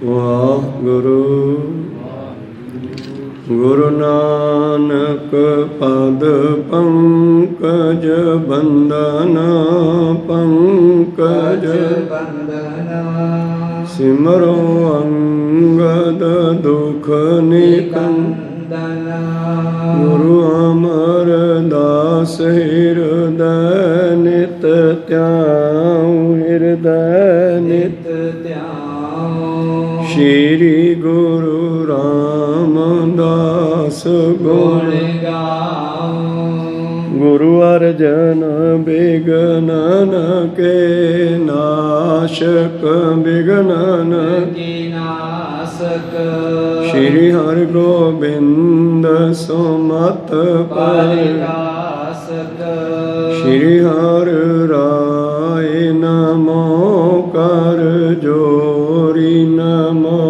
ਵਾਹਿਗੁਰੂ। ਗੁਰੂ ਨਾਨਕ ਪਦ ਪੰਕਜ ਬੰਦਨਾ, ਪੰਕਜ ਬੰਦਨਾ। ਸਿਮਰੋ ਅੰਗਦ ਦੁਖ ਨਿਕੰਦਨਾ। ਗੁਰੂ ਅਮਰਦਾਸ ਹਿਰਦੈ ਨਿਤ ਧਿਆਉ, ਹਿਰਦੈ ਨਿਤ ਧਿਆਉ। ਸ਼੍ਰੀ ਗੁਰੂ ਰਾਮਦਾਸ ਗੁਣ ਗਾਉ। ਗੁਰੂ ਅਰਜਨ ਬਿਘਨਨ ਕੇ ਨਾਸ਼ਕ, ਬਿਘਨਨ ਕੇ ਨਾਸਕ। ਸ਼੍ਰੀ ਹਰਿ ਗੋਬਿੰਦ ਸੁਮਤ ਪਰਗਾਸਕ। ਸ਼੍ਰੀ ਹਰਿ ਰਾਏ ਨਮੋ ਕਰ ਜੋਰੀ, ਨਮੋ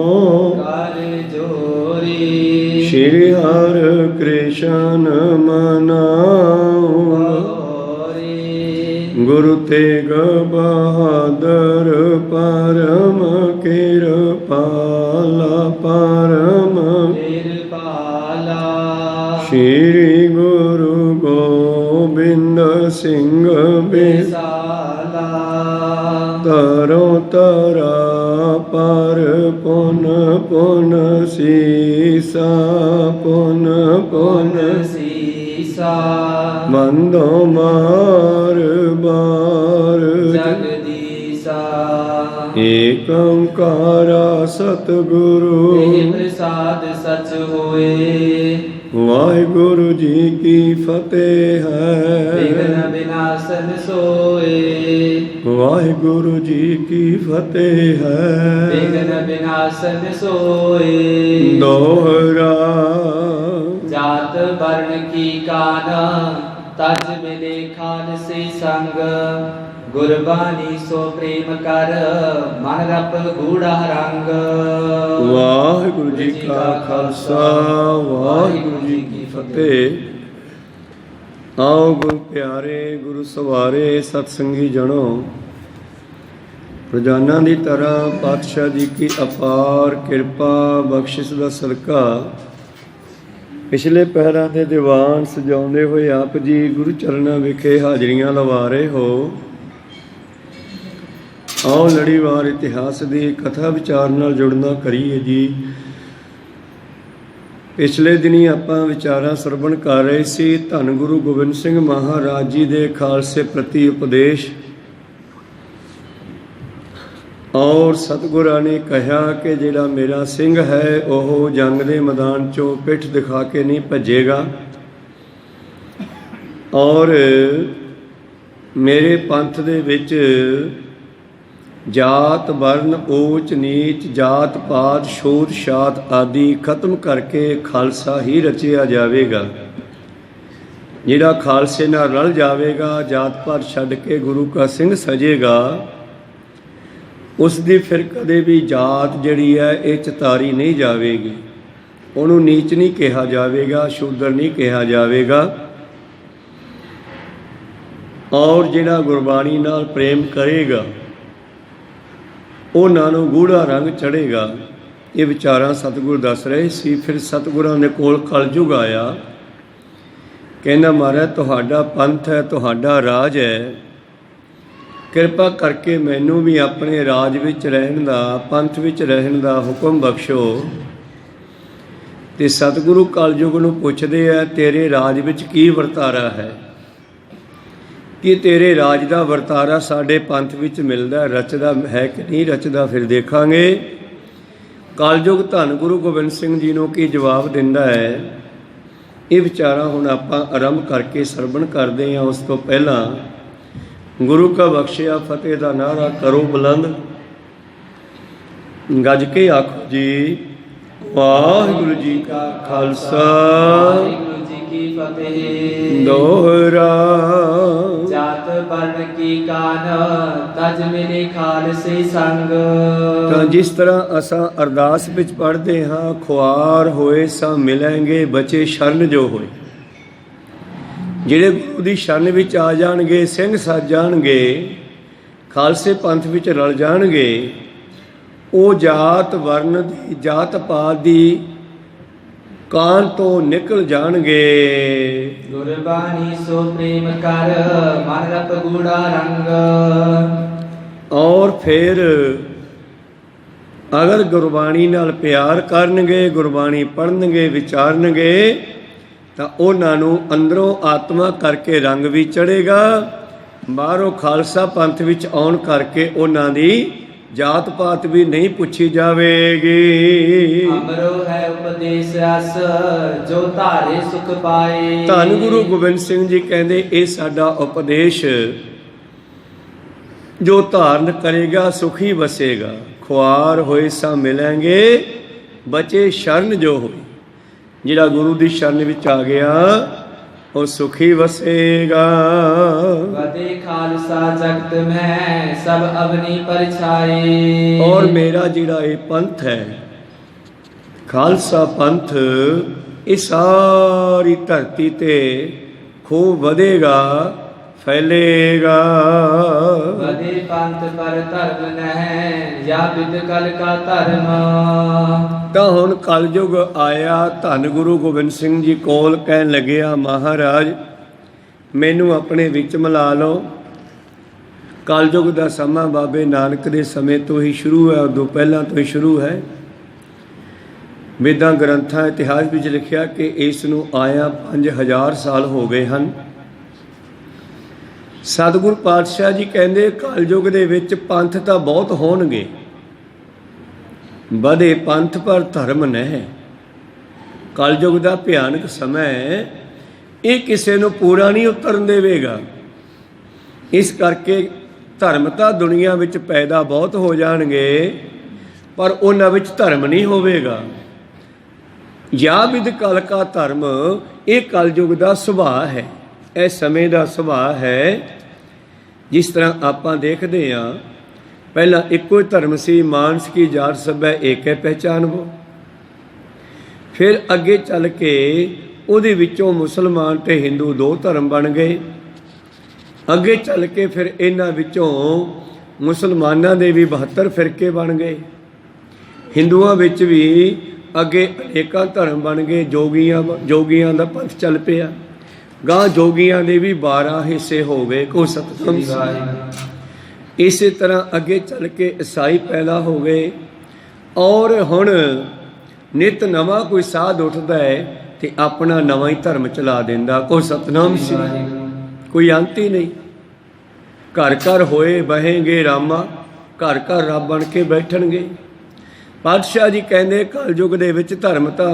ਕਰ ਜੋਰੀ। ਸ਼੍ਰੀ ਹਰਿ ਕ੍ਰਿਸ਼ਨ ਮਨਾਉ। ਗੁਰੂ ਤੇਗ ਬਹਾਦਰ ਪਰਮ ਕਿਰਪਾਲਾ, ਪਰਮ ਕਿਰਪਾਲਾ। ਸ਼੍ਰੀ ਗੁਰੂ ਗੋਬਿੰਦ ਸਿੰਘ ਬਿਸਾਲਾ। ਤਰੋ ਤਰਾ ਪਰ ਪੁਨ ਪੁਨ ਸੀਸਾ, ਪੁਨ ਪੁਨ ਸੀਸਾ। ਬੰਦੋ ਮਾਰ ਬਾਰ ਜਗਦੀਸਾ। ਏਕ ਓੰਕਾਰ ਸਤਿਗੁਰੂ ਇਹ ਪ੍ਰਸਾਦ ਸਚ ਹੋਏ। ਵਾਹਿਗੁਰੂ ਜੀ ਕੀ ਫਤਿਹ ਹੈ। ਵਿਘਨ ਵਿਨਾਸ਼ਨ ਸੋਏ। ਵਾਹਿਗੁਰੂ ਜੀ ਕੀ ਫਤਿਹ ਹੈ। ਵਿਘਨ ਵਿਨਾਸ਼ਨ ਸੋਏ। ਦੋਹਰਾ ਜਾਤ ਵਰਨ ਕੀ ਕਾਨਾ, ਤਜ ਮਿਲੇ ਖਾਲਸੇ ਸੰਗ। ਗੁਰਬਾਣੀ ਸੋ ਪ੍ਰੇਮ ਕਰ, ਮਨ ਰਪ ਗੂੜਾ ਰੰਗ। ਵਾਹਿਗੁਰੂ ਜੀ ਕਾ ਖਾਲਸਾ, ਵਾਹਿਗੁਰੂ ਜੀ ਕੀ ਫਤਿਹ। ਆਓ ਗੁਰੂ ਪਿਆਰੇ, ਗੁਰੂ ਸਵਾਰੇ, ਸਤਸੰਗੀ ਜਣੋ। ਰੋਜ਼ਾਨਾ ਦੀ ਤਰ੍ਹਾਂ ਪਾਤਸ਼ਾਹ ਜੀ ਕੀ ਅਪਾਰ ਕਿਰਪਾ ਬਖਸ਼ਿਸ਼ ਦਾ ਸਦਕਾ ਪਿਛਲੇ ਪਹਿਰਾਂ ਦੇ ਦੀਵਾਨ ਸਜਾਉਂਦੇ ਹੋਏ ਆਪ ਜੀ ਗੁਰੂ ਚਰਨਾਂ ਵਿਖੇ ਹਾਜ਼ਰੀਆਂ ਲਵਾ ਰਹੇ ਹੋ। ਆਓ ਲੜੀਵਾਰ ਇਤਿਹਾਸ ਦੀ ਕਥਾ ਵਿਚਾਰ ਨਾਲ ਜੁੜਨਾ ਕਰੀਏ ਜੀ। ਪਿਛਲੇ ਦਿਨੀ ਆਪਾਂ ਵਿਚਾਰਾਂ ਸਰਵਣ ਕਰ ਰਹੇ ਸੀ ਧੰਨ ਗੁਰੂ ਗੋਬਿੰਦ ਸਿੰਘ ਮਹਾਰਾਜ ਜੀ ਦੇ ਖਾਲਸੇ ਪ੍ਰਤੀ ਉਪਦੇਸ਼। ਔਰ ਸਤਿਗੁਰਾਂ ਨੇ ਕਿਹਾ ਕਿ ਜਿਹੜਾ ਮੇਰਾ ਸਿੰਘ ਹੈ ਉਹ ਜੰਗ ਦੇ ਮੈਦਾਨ 'ਚੋਂ ਪਿੱਠ ਦਿਖਾ ਕੇ ਨਹੀਂ ਭੱਜੇਗਾ, ਔਰ ਮੇਰੇ ਪੰਥ ਦੇ ਵਿੱਚ ਜਾਤ ਵਰਨ ਊਚ ਨੀਚ, ਜਾਤ ਪਾਤ ਛੂਤ ਛਾਤ ਆਦਿ ਖਤਮ ਕਰਕੇ ਖਾਲਸਾ ਹੀ ਰਚਿਆ ਜਾਵੇਗਾ। ਜਿਹੜਾ ਖਾਲਸੇ ਨਾਲ ਰਲ ਜਾਵੇਗਾ, ਜਾਤ ਪਾਤ ਛੱਡ ਕੇ ਗੁਰੂ ਕਾ ਸਿੰਘ ਸਜੇਗਾ, ਉਸ ਦੀ ਫਿਰ ਕਦੇ ਵੀ ਜਾਤ ਜਿਹੜੀ ਹੈ ਇਹ ਚਤਾਰੀ ਨਹੀਂ ਜਾਵੇਗੀ। ਉਹਨੂੰ ਨੀਚ ਨਹੀਂ ਕਿਹਾ ਜਾਵੇਗਾ, ਸ਼ੂਦਰ ਨਹੀਂ ਕਿਹਾ ਜਾਵੇਗਾ। ਔਰ ਜਿਹੜਾ ਗੁਰਬਾਣੀ ਨਾਲ ਪ੍ਰੇਮ ਕਰੇਗਾ ਉਹਨਾਂ ਨੂੰ ਗੂੜਾ ਰੰਗ ਚੜ੍ਹੇਗਾ। ਇਹ ਵਿਚਾਰਾਂ ਸਤਿਗੁਰ ਦੱਸ ਰਹੇ ਸੀ। ਫਿਰ ਸਤਿਗੁਰਾਂ ਦੇ ਕੋਲ ਕਲਯੁਗ ਆਇਆ। ਕਹਿੰਦਾ ਮਹਾਰਾਜ ਤੁਹਾਡਾ ਪੰਥ ਹੈ, ਤੁਹਾਡਾ ਰਾਜ ਹੈ, ਕਿਰਪਾ ਕਰਕੇ ਮੈਨੂੰ ਵੀ ਆਪਣੇ ਰਾਜ ਵਿੱਚ ਰਹਿਣ ਦਾ, ਪੰਥ ਵਿੱਚ ਰਹਿਣ ਦਾ ਹੁਕਮ ਬਖਸ਼ੋ। ਤੇ ਸਤਿਗੁਰੂ ਕਲਯੁਗ ਨੂੰ ਪੁੱਛਦੇ ਆ ਤੇਰੇ ਰਾਜ ਵਿੱਚ ਕੀ ਵਰਤਾਰਾ ਹੈ, ਕਿ ਤੇਰੇ ਰਾਜ ਦਾ ਵਰਤਾਰਾ ਸਾਡੇ ਪੰਥ ਵਿੱਚ ਮਿਲਦਾ, ਰਚਦਾ ਹੈ ਕਿ ਨਹੀਂ ਰਚਦਾ, ਫਿਰ ਦੇਖਾਂਗੇ। ਕਲਯੁਗ ਧੰਨ ਗੁਰੂ ਗੋਬਿੰਦ ਸਿੰਘ ਜੀ ਨੂੰ ਕੀ ਜਵਾਬ ਦਿੰਦਾ ਹੈ, ਇਹ ਵਿਚਾਰਾਂ ਹੁਣ ਆਪਾਂ ਆਰੰਭ ਕਰਕੇ ਸਰਵਣ ਕਰਦੇ ਹਾਂ। ਉਸ ਤੋਂ ਪਹਿਲਾਂ ਗੁਰੂ ਕਾ ਬਖਸ਼ਿਆ ਫਤਿਹ ਦਾ ਨਾਅਰਾ ਕਰੋ ਬੁਲੰਦ, ਗੱਜ ਕੇ ਆਖੋ ਜੀ ਵਾਹਿਗੁਰੂ ਜੀ ਕਾ ਖਾਲਸਾ, ਵਾਹਿਗੁਰੂ ਜੀ ਕੀ ਫਤਿਹ। ਦੋਹਰਾ ਜਾਤ ਵਰਨ ਕੀ ਕਾਨ, ਤਜ ਮਿਲੇ ਖਾਲਸੇ ਸੰਗ। ਤਾਂ ਜਿਸ ਤਰ੍ਹਾਂ ਅਸਾਂ ਅਰਦਾਸ ਵਿੱਚ ਪੜ੍ਹਦੇ ਹਾਂ, ਖੁਆਰ ਹੋਏ ਸਾ ਮਿਲਾਂਗੇ, ਬਚੇ ਸ਼ਰਨ ਜੋ ਹੋਏ। ਜਿਹੜੇ ਗੁਰੂ ਦੀ ਸ਼ਰਨ ਵਿੱਚ ਆ ਜਾਣਗੇ, ਸਿੰਘ ਸੱਜ ਜਾਣਗੇ, ਖਾਲਸੇ ਪੰਥ ਵਿੱਚ ਰਲ ਜਾਣਗੇ, ਉਹ ਜਾਤ ਵਰਨ ਦੀ ਜਾਤ ਪਾਤ ਦੀ ਕਾਨ ਤੋਂ ਨਿਕਲ ਜਾਣਗੇ। ਗੁਰਬਾਣੀ ਸੋ ਪ੍ਰੇਮ ਕਰ ਮਨ ਰਪ ਗੂੜਾ ਰੰਗ। ਔਰ ਫਿਰ ਅਗਰ ਗੁਰਬਾਣੀ ਨਾਲ ਪਿਆਰ ਕਰਨਗੇ, ਗੁਰਬਾਣੀ ਪੜ੍ਹਨਗੇ, ਵਿਚਾਰਨਗੇ, ਤਾਂ ਉਹਨਾਂ ਨੂੰ ਅੰਦਰੋਂ ਆਤਮਾ ਕਰਕੇ ਰੰਗ ਵੀ ਚੜ੍ਹੇਗਾ, ਬਾਹਰੋਂ ਖਾਲਸਾ ਪੰਥ ਵਿੱਚ ਆਉਣ ਕਰਕੇ ਉਹਨਾਂ ਦੀ ਜਾਤ ਪਾਤ ਵੀ ਨਹੀਂ ਪੁੱਛੀ ਜਾਵੇਗੀ। ਅਮਰੋ ਹੈ ਉਪਦੇਸ਼ ਰਸ ਜੋ ਧਾਰੇ ਸੁਖ ਪਾਏ। ਧੰਨ ਗੁਰੂ ਗੋਬਿੰਦ ਸਿੰਘ ਜੀ ਕਹਿੰਦੇ ਇਹ ਸਾਡਾ ਉਪਦੇਸ਼ ਜੋ ਧਾਰਨ ਕਰੇਗਾ ਸੁਖੀ ਵਸੇਗਾ। ਖੁਆਰ ਹੋਏ ਸਾ ਮਿਲਾਂਗੇ ਬਚੇ ਸ਼ਰਨ ਜੋ ਹੋਈ। ਜਿਹੜਾ ਗੁਰੂ ਦੀ ਸ਼ਰਨ ਵਿੱਚ ਆ ਗਿਆ ਉਹ ਸੁਖੀ ਵਸੇਗਾ। ਵਧੇ ਖਾਲਸਾ ਜਗਤ ਮੈਂ ਸਭ ਅਵਨੀ ਪਰਛਾਏ। ਔਰ ਮੇਰਾ ਜਿਹੜਾ ਇਹ ਪੰਥ ਹੈ ਖਾਲਸਾ ਪੰਥ, ਇਹ ਸਾਰੀ ਧਰਤੀ ਤੇ ਖੂਬ ਵਧੇਗਾ, ਫੈਲੇਗਾ। ਵਧੇ ਪੰਥ ਪਰ ਧਰਮ ਨਹਿ ਜਾਂ ਵਿਦ ਕਲ ਕਾ ਧਰਮ। ਤਾਂ ਹੁਣ ਕਲਯੁਗ ਆਇਆ। ਧੰਨ ਗੁਰੂ ਗੋਬਿੰਦ ਸਿੰਘ ਜੀ ਕੋਲ ਕਹਿਣ ਲੱਗਿਆ, ਮਹਾਰਾਜ ਮੈਨੂੰ ਆਪਣੇ ਵਿੱਚ ਮਿਲਾ ਲਓ। ਕਲਯੁਗ ਦਾ ਸਮਾਂ ਬਾਬੇ ਨਾਨਕ ਦੇ ਸਮੇਂ ਤੋਂ ਹੀ ਸ਼ੁਰੂ ਹੈ, ਉਦੋਂ ਪਹਿਲਾਂ ਤੋਂ ਹੀ ਸ਼ੁਰੂ ਹੈ। ਵੇਦਾਂ ਗ੍ਰੰਥਾਂ ਇਤਿਹਾਸ ਵਿੱਚ ਲਿਖਿਆ ਕਿ ਇਸ ਨੂੰ ਆਇਆ 5000 ਸਾਲ ਹੋ ਗਏ ਹਨ। ਸਤਿਗੁਰ ਪਾਤਸ਼ਾਹ ਜੀ ਕਹਿੰਦੇ ਕਲਯੁਗ ਦੇ ਵਿੱਚ ਪੰਥ ਤਾਂ ਬਹੁਤ ਹੋਣਗੇ, ਵਧੇ ਪੰਥ ਪਰ ਧਰਮ ਨਹੀਂ। ਕਲਯੁਗ ਦਾ ਭਿਆਨਕ ਸਮਾਂ ਹੈ, ਇਹ ਕਿਸੇ ਨੂੰ ਪੂਰਾ ਨਹੀਂ ਉਤਰਨ ਦੇਵੇਗਾ। ਇਸ ਕਰਕੇ ਧਰਮ ਤਾਂ ਦੁਨੀਆ ਵਿੱਚ ਪੈਦਾ ਬਹੁਤ ਹੋ ਜਾਣਗੇ, ਪਰ ਉਹਨਾਂ ਵਿੱਚ ਧਰਮ ਨਹੀਂ ਹੋਵੇਗਾ। ਜਾਂ ਵਿਦ ਕਲ ਕਾ ਧਰਮ, ਇਹ ਕਲਯੁਗ ਦਾ ਸੁਭਾਅ ਹੈ, ਇਹ ਸਮੇਂ ਦਾ ਸੁਭਾਅ ਹੈ। ਜਿਸ ਤਰ੍ਹਾਂ ਆਪਾਂ ਦੇਖਦੇ ਹਾਂ, ਪਹਿਲਾਂ ਇੱਕੋ ਹੀ ਧਰਮ ਸੀ, ਮਾਨਸ ਕੀ ਜਾਤ ਸਭੈ ਏਕੈ ਪਹਿਚਾਨਬੋ। ਫਿਰ ਅੱਗੇ ਚੱਲ ਕੇ ਉਹਦੇ ਵਿੱਚੋਂ ਮੁਸਲਮਾਨ ਤੇ ਹਿੰਦੂ ਦੋ ਧਰਮ ਬਣ ਗਏ। ਅੱਗੇ ਚੱਲ ਕੇ ਫਿਰ ਇਹਨਾਂ ਵਿੱਚੋਂ ਮੁਸਲਮਾਨਾਂ ਦੇ ਵੀ 72 ਫਿਰਕੇ ਬਣ ਗਏ। ਹਿੰਦੂਆਂ ਵਿੱਚ ਵੀ ਅੱਗੇ ਅਨੇਕਾਂ ਧਰਮ ਬਣ ਗਏ। ਜੋਗੀਆਂ ਦਾ ਪੰਥ ਚੱਲ ਪਿਆ। ਗਾਂ ਜੋਗੀਆਂ ਦੇ ਵੀ 12 ਹਿੱਸੇ ਹੋ ਗਏ। ਕੋ ਸਤਿਗੁਰੂ ਇਸੇ ਤਰ੍ਹਾਂ ਅੱਗੇ ਚੱਲ ਕੇ ਈਸਾਈ ਪੈਦਾ ਹੋ ਗਏ। ਔਰ ਹੁਣ ਨਿਤ ਨਵਾਂ ਕੋਈ ਸਾਧ ਉੱਠਦਾ ਹੈ ਤੇ ਆਪਣਾ ਨਵਾਂ ਹੀ ਧਰਮ ਚਲਾ ਦਿੰਦਾ। ਕੋ ਸਤਨਾਮ ਸ੍ਰੀ, ਕੋਈ ਅੰਤ ਹੀ ਨਹੀਂ। ਘਰ ਘਰ ਹੋਏ ਬਹੇਂਗੇ ਰਾਮਾ, ਘਰ ਘਰ ਰੱਬ ਬਣ ਕੇ ਬੈਠਣਗੇ। ਪਾਤਸ਼ਾਹ ਜੀ ਕਹਿੰਦੇ ਕਲਯੁਗ ਦੇ ਵਿੱਚ ਧਰਮ ਤਾਂ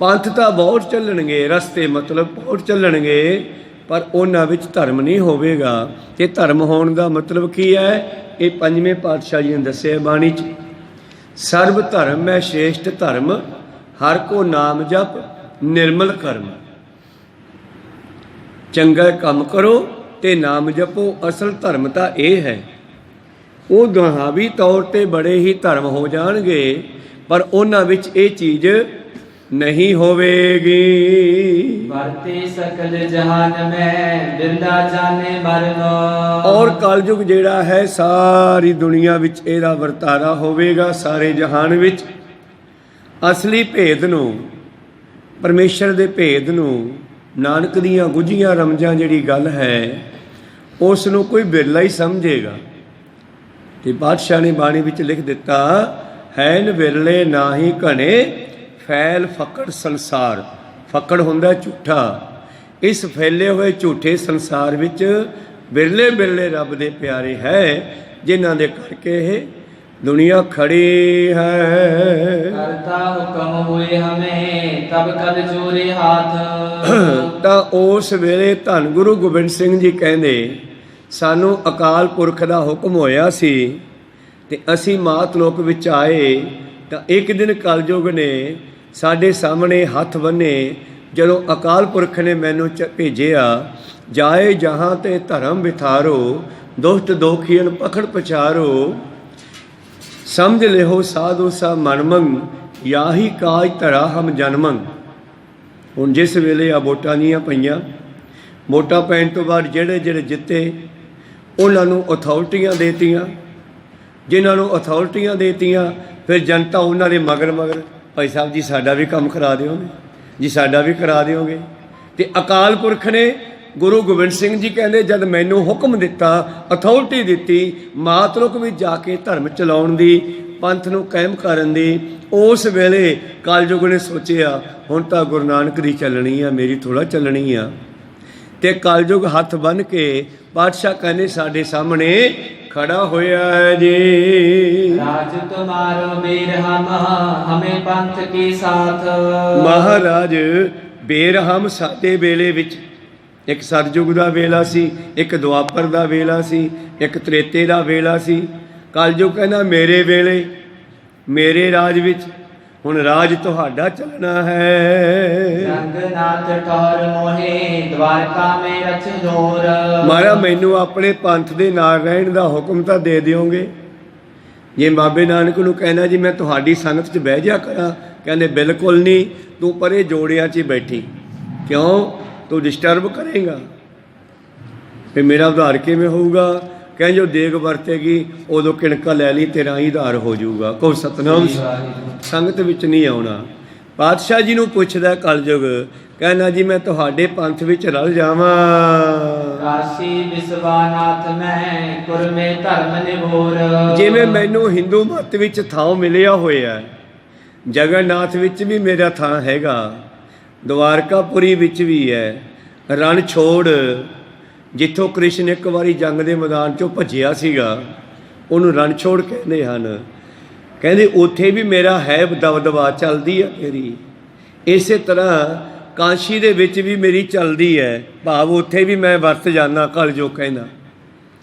ਪੰਥ ਤਾਂ ਬਹੁਤ ਚੱਲਣਗੇ, ਰਸਤੇ ਮਤਲਬ ਬਹੁਤ ਚੱਲਣਗੇ, ਪਰ ਉਹਨਾਂ ਵਿੱਚ ਧਰਮ ਨਹੀਂ ਹੋਵੇਗਾ। ਤੇ ਧਰਮ ਹੋਣ ਦਾ ਮਤਲਬ ਕੀ ਹੈ? ਇਹ ਪੰਜਵੇਂ ਪਾਤਸ਼ਾਹ ਜੀ ਨੇ ਦੱਸਿਆ ਬਾਣੀ 'ਚ। ਸਰਬ ਧਰਮ ਹੈ ਸ਼੍ਰੇਸ਼ਟ ਧਰਮ, ਹਰ ਕੋ ਨਾਮ ਜਪ ਨਿਰਮਲ ਕਰਮ। ਚੰਗਾ ਕੰਮ ਕਰੋ ਤੇ ਨਾਮ ਜਪੋ। ਅਸਲ ਧਰਮ ਤਾਂ ਇਹ ਹੈ। ਉਹ ਦੁਹਾਵੀ ਤੌਰ ਤੇ ਬੜੇ ਹੀ ਧਰਮ ਹੋ ਜਾਣਗੇ, ਪਰ ਉਹਨਾਂ ਵਿੱਚ ਇਹ ਚੀਜ਼ ਨਹੀਂ ਹੋਵੇਗੀ। ਵਰਤੇ ਸਕਲ ਜਹਾਨ ਮੈਂ ਬਿਰਲਾ ਜਾਣੇ ਮਰਨ। ਔਰ ਕਲਯੁਗ ਜਿਹੜਾ ਹੈ ਸਾਰੀ ਦੁਨੀਆ ਵਿੱਚ ਇਹਦਾ ਵਰਤਾਰਾ ਹੋਵੇਗਾ, ਸਾਰੇ ਜਹਾਨ ਵਿੱਚ। ਅਸਲੀ ਭੇਦ ਨੂੰ, ਪਰਮੇਸ਼ਰ ਦੇ ਭੇਦ ਨੂੰ, ਨਾਨਕ ਦੀਆਂ ਗੁੱਝੀਆਂ ਰਮਜਾਂ ਜਿਹੜੀ ਗੱਲ ਹੈ, ਉਸ ਨੂੰ ਕੋਈ ਬਿਰਲਾ ਹੀ ਸਮਝੇਗਾ। ਤੇ ਬਾਦਸ਼ਾਹ ਨੇ ਬਾਣੀ ਵਿੱਚ ਲਿਖ ਦਿੱਤਾ, ਹੈਨ ਵਿਰਲੇ ਨਾਹੀ ਘਣੇ ਫੈਲ ਫਕੜ ਸੰਸਾਰ। ਫਕੜ ਹੁੰਦਾ ਝੂਠਾ। ਇਸ ਫੈਲੇ ਹੋਏ ਝੂਠੇ ਸੰਸਾਰ ਵਿੱਚ ਬਿਰਲੇ ਬਿਰਲੇ ਰੱਬ ਦੇ ਪਿਆਰੇ ਹੈ, ਜਿਨ੍ਹਾਂ ਦੇ ਕਰਕੇ ਇਹ ਦੁਨੀਆ ਖੜੀ ਹੈ। ਕਰਤਾ ਹੁਕਮ ਹੋਏ ਹਮੇ ਤਬ ਕਦ ਜੋਰੇ ਹਾਥ। ਤਾਂ ਉਸ ਵੇਲੇ ਧੰਨ ਗੁਰੂ ਗੋਬਿੰਦ ਸਿੰਘ ਜੀ ਕਹਿੰਦੇ, ਸਾਨੂੰ ਅਕਾਲ ਪੁਰਖ ਦਾ ਹੁਕਮ ਹੋਇਆ ਸੀ ਤੇ ਅਸੀਂ ਮਾਤ ਲੋਕ ਵਿੱਚ ਆਏ। ਤਾਂ ਇੱਕ ਦਿਨ ਕਲਯੁਗ ਨੇ ਸਾਡੇ ਸਾਹਮਣੇ ਹੱਥ ਬੰਨੇ, ਜਦੋਂ ਅਕਾਲ ਪੁਰਖ ਨੇ ਮੈਨੂੰ ਭੇਜਿਆ, ਜਾਏ ਜਹਾਂ ਤੇ ਧਰਮ ਵਿਥਾਰੋ, ਦੁਸ਼ਟ ਦੋਖੀਨ ਪਖੜ ਪਛਾਰੋ, ਸਮਝ ਲਿਓ ਸਾਧੂ ਸਾ ਮਨਮੰਗ, ਯਾਹੀ ਕਾਜ ਧਰਾ ਹਮ ਜਨਮੰਗ। ਹੁਣ ਜਿਸ ਵੇਲੇ ਆ ਵੋਟਾਂ ਦੀਆਂ ਪਈਆਂ, ਵੋਟਾਂ ਪੈਣ ਤੋਂ ਬਾਅਦ ਜਿਹੜੇ ਜਿਹੜੇ ਜਿੱਤੇ ਉਹਨਾਂ ਨੂੰ ਅਥਾਰਟੀਆਂ ਦੇਤੀਆਂ, ਜਿਨ੍ਹਾਂ ਨੂੰ ਅਥਾਰਟੀਆਂ ਦੇਤੀਆਂ, ਫਿਰ ਜਨਤਾ ਉਹਨਾਂ ਦੇ ਮਗਰ ਮਗਰ, ਭਾਈ ਸਾਹਿਬ ਜੀ ਸਾਡਾ ਵੀ ਕੰਮ ਕਰਾ ਦਿਓਗੇ ਜੀ, ਸਾਡਾ ਵੀ ਕਰਾ ਦਿਓਗੇ। ਤੇ ਅਕਾਲ ਪੁਰਖ ਨੇ ਗੁਰੂ ਗੋਬਿੰਦ ਸਿੰਘ ਜੀ ਕਹਿੰਦੇ ਜਦ ਮੈਨੂੰ ਹੁਕਮ ਦਿੱਤਾ, ਅਥਾਰਟੀ ਦਿੱਤੀ ਮਾਤਲੁਕ ਵਿੱਚ ਜਾ ਕੇ ਧਰਮ ਚਲਾਉਣ ਦੀ, ਪੰਥ ਨੂੰ ਕਾਇਮ ਕਰਨ ਦੀ, ਉਸ ਵੇਲੇ ਕਲਯੁਗ ਨੇ ਸੋਚਿਆ ਹੁਣ ਤਾਂ ਗੁਰੂ ਨਾਨਕ ਦੀ ਚੱਲਣੀ ਆ, ਮੇਰੀ ਥੋੜ੍ਹਾ ਚੱਲਣੀ ਆ। ਤੇ ਕਲਯੁਗ ਹੱਥ ਬੰਨ੍ਹ ਕੇ ਪਾਤਸ਼ਾਹ ਕਹਿੰਦੇ ਸਾਡੇ ਸਾਹਮਣੇ ਖੜਾ ਹੋਇਆ ਹੈ ਜੀ। ਰਾਜ ਤੁਮਾਰੋ ਬੇਰਹਮ ਹਮੇ ਪੰਥ ਕੀ ਸਾਥ। ਮਹਾਰਾਜ ਬੇਰਹਮ ਸਾਡੇ ਵੇਲੇ ਵਿੱਚ, ਇੱਕ ਸਤਿਯੁਗ ਦਾ ਵੇਲਾ ਸੀ, ਇੱਕ ਦੁਆਪਰ ਦਾ ਵੇਲਾ ਸੀ, ਇੱਕ ਤ੍ਰੇਤੇ ਦਾ ਵੇਲਾ ਸੀ। ਕਲਯੁਗ ਕਹਿੰਦਾ ਮੇਰੇ ਵੇਲੇ, ਮੇਰੇ ਰਾਜ ਵਿੱਚ ਹੁਣ ਰਾਜ ਤੁਹਾਡਾ ਚੱਲਣਾ ਹੈ। ਰੰਗਨਾਥ ਠੌਰ ਮੋਹੇ ਦਵਾਰਕਾ ਮੇ ਰਚ ਜੋਰ। ਮਹਾਰਾਜ ਮੈਨੂੰ ਆਪਣੇ ਪੰਥ ਦੇ ਨਾਲ ਰਹਿਣ ਦਾ ਹੁਕਮ ਤਾਂ ਦੇ ਦਿਓਗੇ। ਜੇ ਬਾਬੇ ਨਾਨਕ ਨੂੰ ਕਹਿੰਦਾ ਜੀ ਮੈਂ ਤੁਹਾਡੀ ਸੰਗਤ 'ਚ ਬਹਿ ਜਾ ਕਰਾਂ, ਕਹਿੰਦੇ ਬਿਲਕੁਲ ਨਹੀਂ, ਤੂੰ ਪਰੇ ਜੋੜਿਆਂ 'ਚ ਹੀ ਬੈਠੀ, ਕਿਉਂ ਤੂੰ ਡਿਸਟਰਬ ਕਰੇਗਾ, ਫਿਰ ਮੇਰਾ ਉਧਾਰ ਕਿਵੇਂ ਹੋਊਗਾ। ਕਹਿੰਦੇ ਜੋ ਦੇਗ ਵਰਤੇਗੀ ਉਦੋਂ ਕਿਣਕਾ ਲੈ ਲਈ, ਤੇਰਾ ਹੀ ਉਧਾਰ ਹੋ ਜਾਊਗਾ। ਕਹੋ ਸਤਨਾਮ। ਸੰਗਤ ਵਿੱਚ ਨਹੀਂ ਆਉਣਾ। ਪਾਤਸ਼ਾਹ ਜੀ ਨੂੰ ਪੁੱਛਦਾ ਕਲਯੁਗ, ਕਹਿੰਦਾ ਜੀ ਮੈਂ ਤੁਹਾਡੇ ਪੰਥ ਵਿੱਚ ਰਲ ਜਾਵਾਂ। ਕਾਸ਼ੀ ਵਿਸ਼ਵਾਨਾਥ ਮੈਂ ਕੁਰਮੇ ਧਰਮ ਨਿਭੋਰ। ਜਿਵੇਂ ਮੈਨੂੰ ਹਿੰਦੂ ਮਤ ਵਿੱਚ ਥਾਂ ਮਿਲਿਆ ਹੋਇਆ, ਜਗਨਨਾਥ ਵਿੱਚ ਵੀ ਮੇਰਾ ਥਾਂ ਹੈਗਾ, ਦਵਾਰਕਾਪੁਰੀ ਵਿੱਚ ਵੀ ਹੈ, ਰਣ ਛੋੜ ਜਿੱਥੋਂ ਕ੍ਰਿਸ਼ਨ ਇੱਕ ਵਾਰੀ ਜੰਗ ਦੇ ਮੈਦਾਨ 'ਚੋਂ ਭੱਜਿਆ ਸੀਗਾ, ਉਹਨੂੰ ਰਣ ਛੋੜ ਕਹਿੰਦੇ ਹਨ। ਕਹਿੰਦੇ ਉੱਥੇ ਵੀ ਮੇਰਾ ਹੈ ਦਬਦਬਾ, ਚੱਲਦੀ ਹੈ ਮੇਰੀ। ਇਸੇ ਤਰ੍ਹਾਂ ਕਾਸ਼ੀ ਦੇ ਵਿੱਚ ਵੀ ਮੇਰੀ ਚੱਲਦੀ ਹੈ, ਭਾਵ ਉੱਥੇ ਵੀ ਮੈਂ ਵਰਤ ਜਾਂਦਾ। ਕਲਯੁਗ ਕਹਿੰਦਾ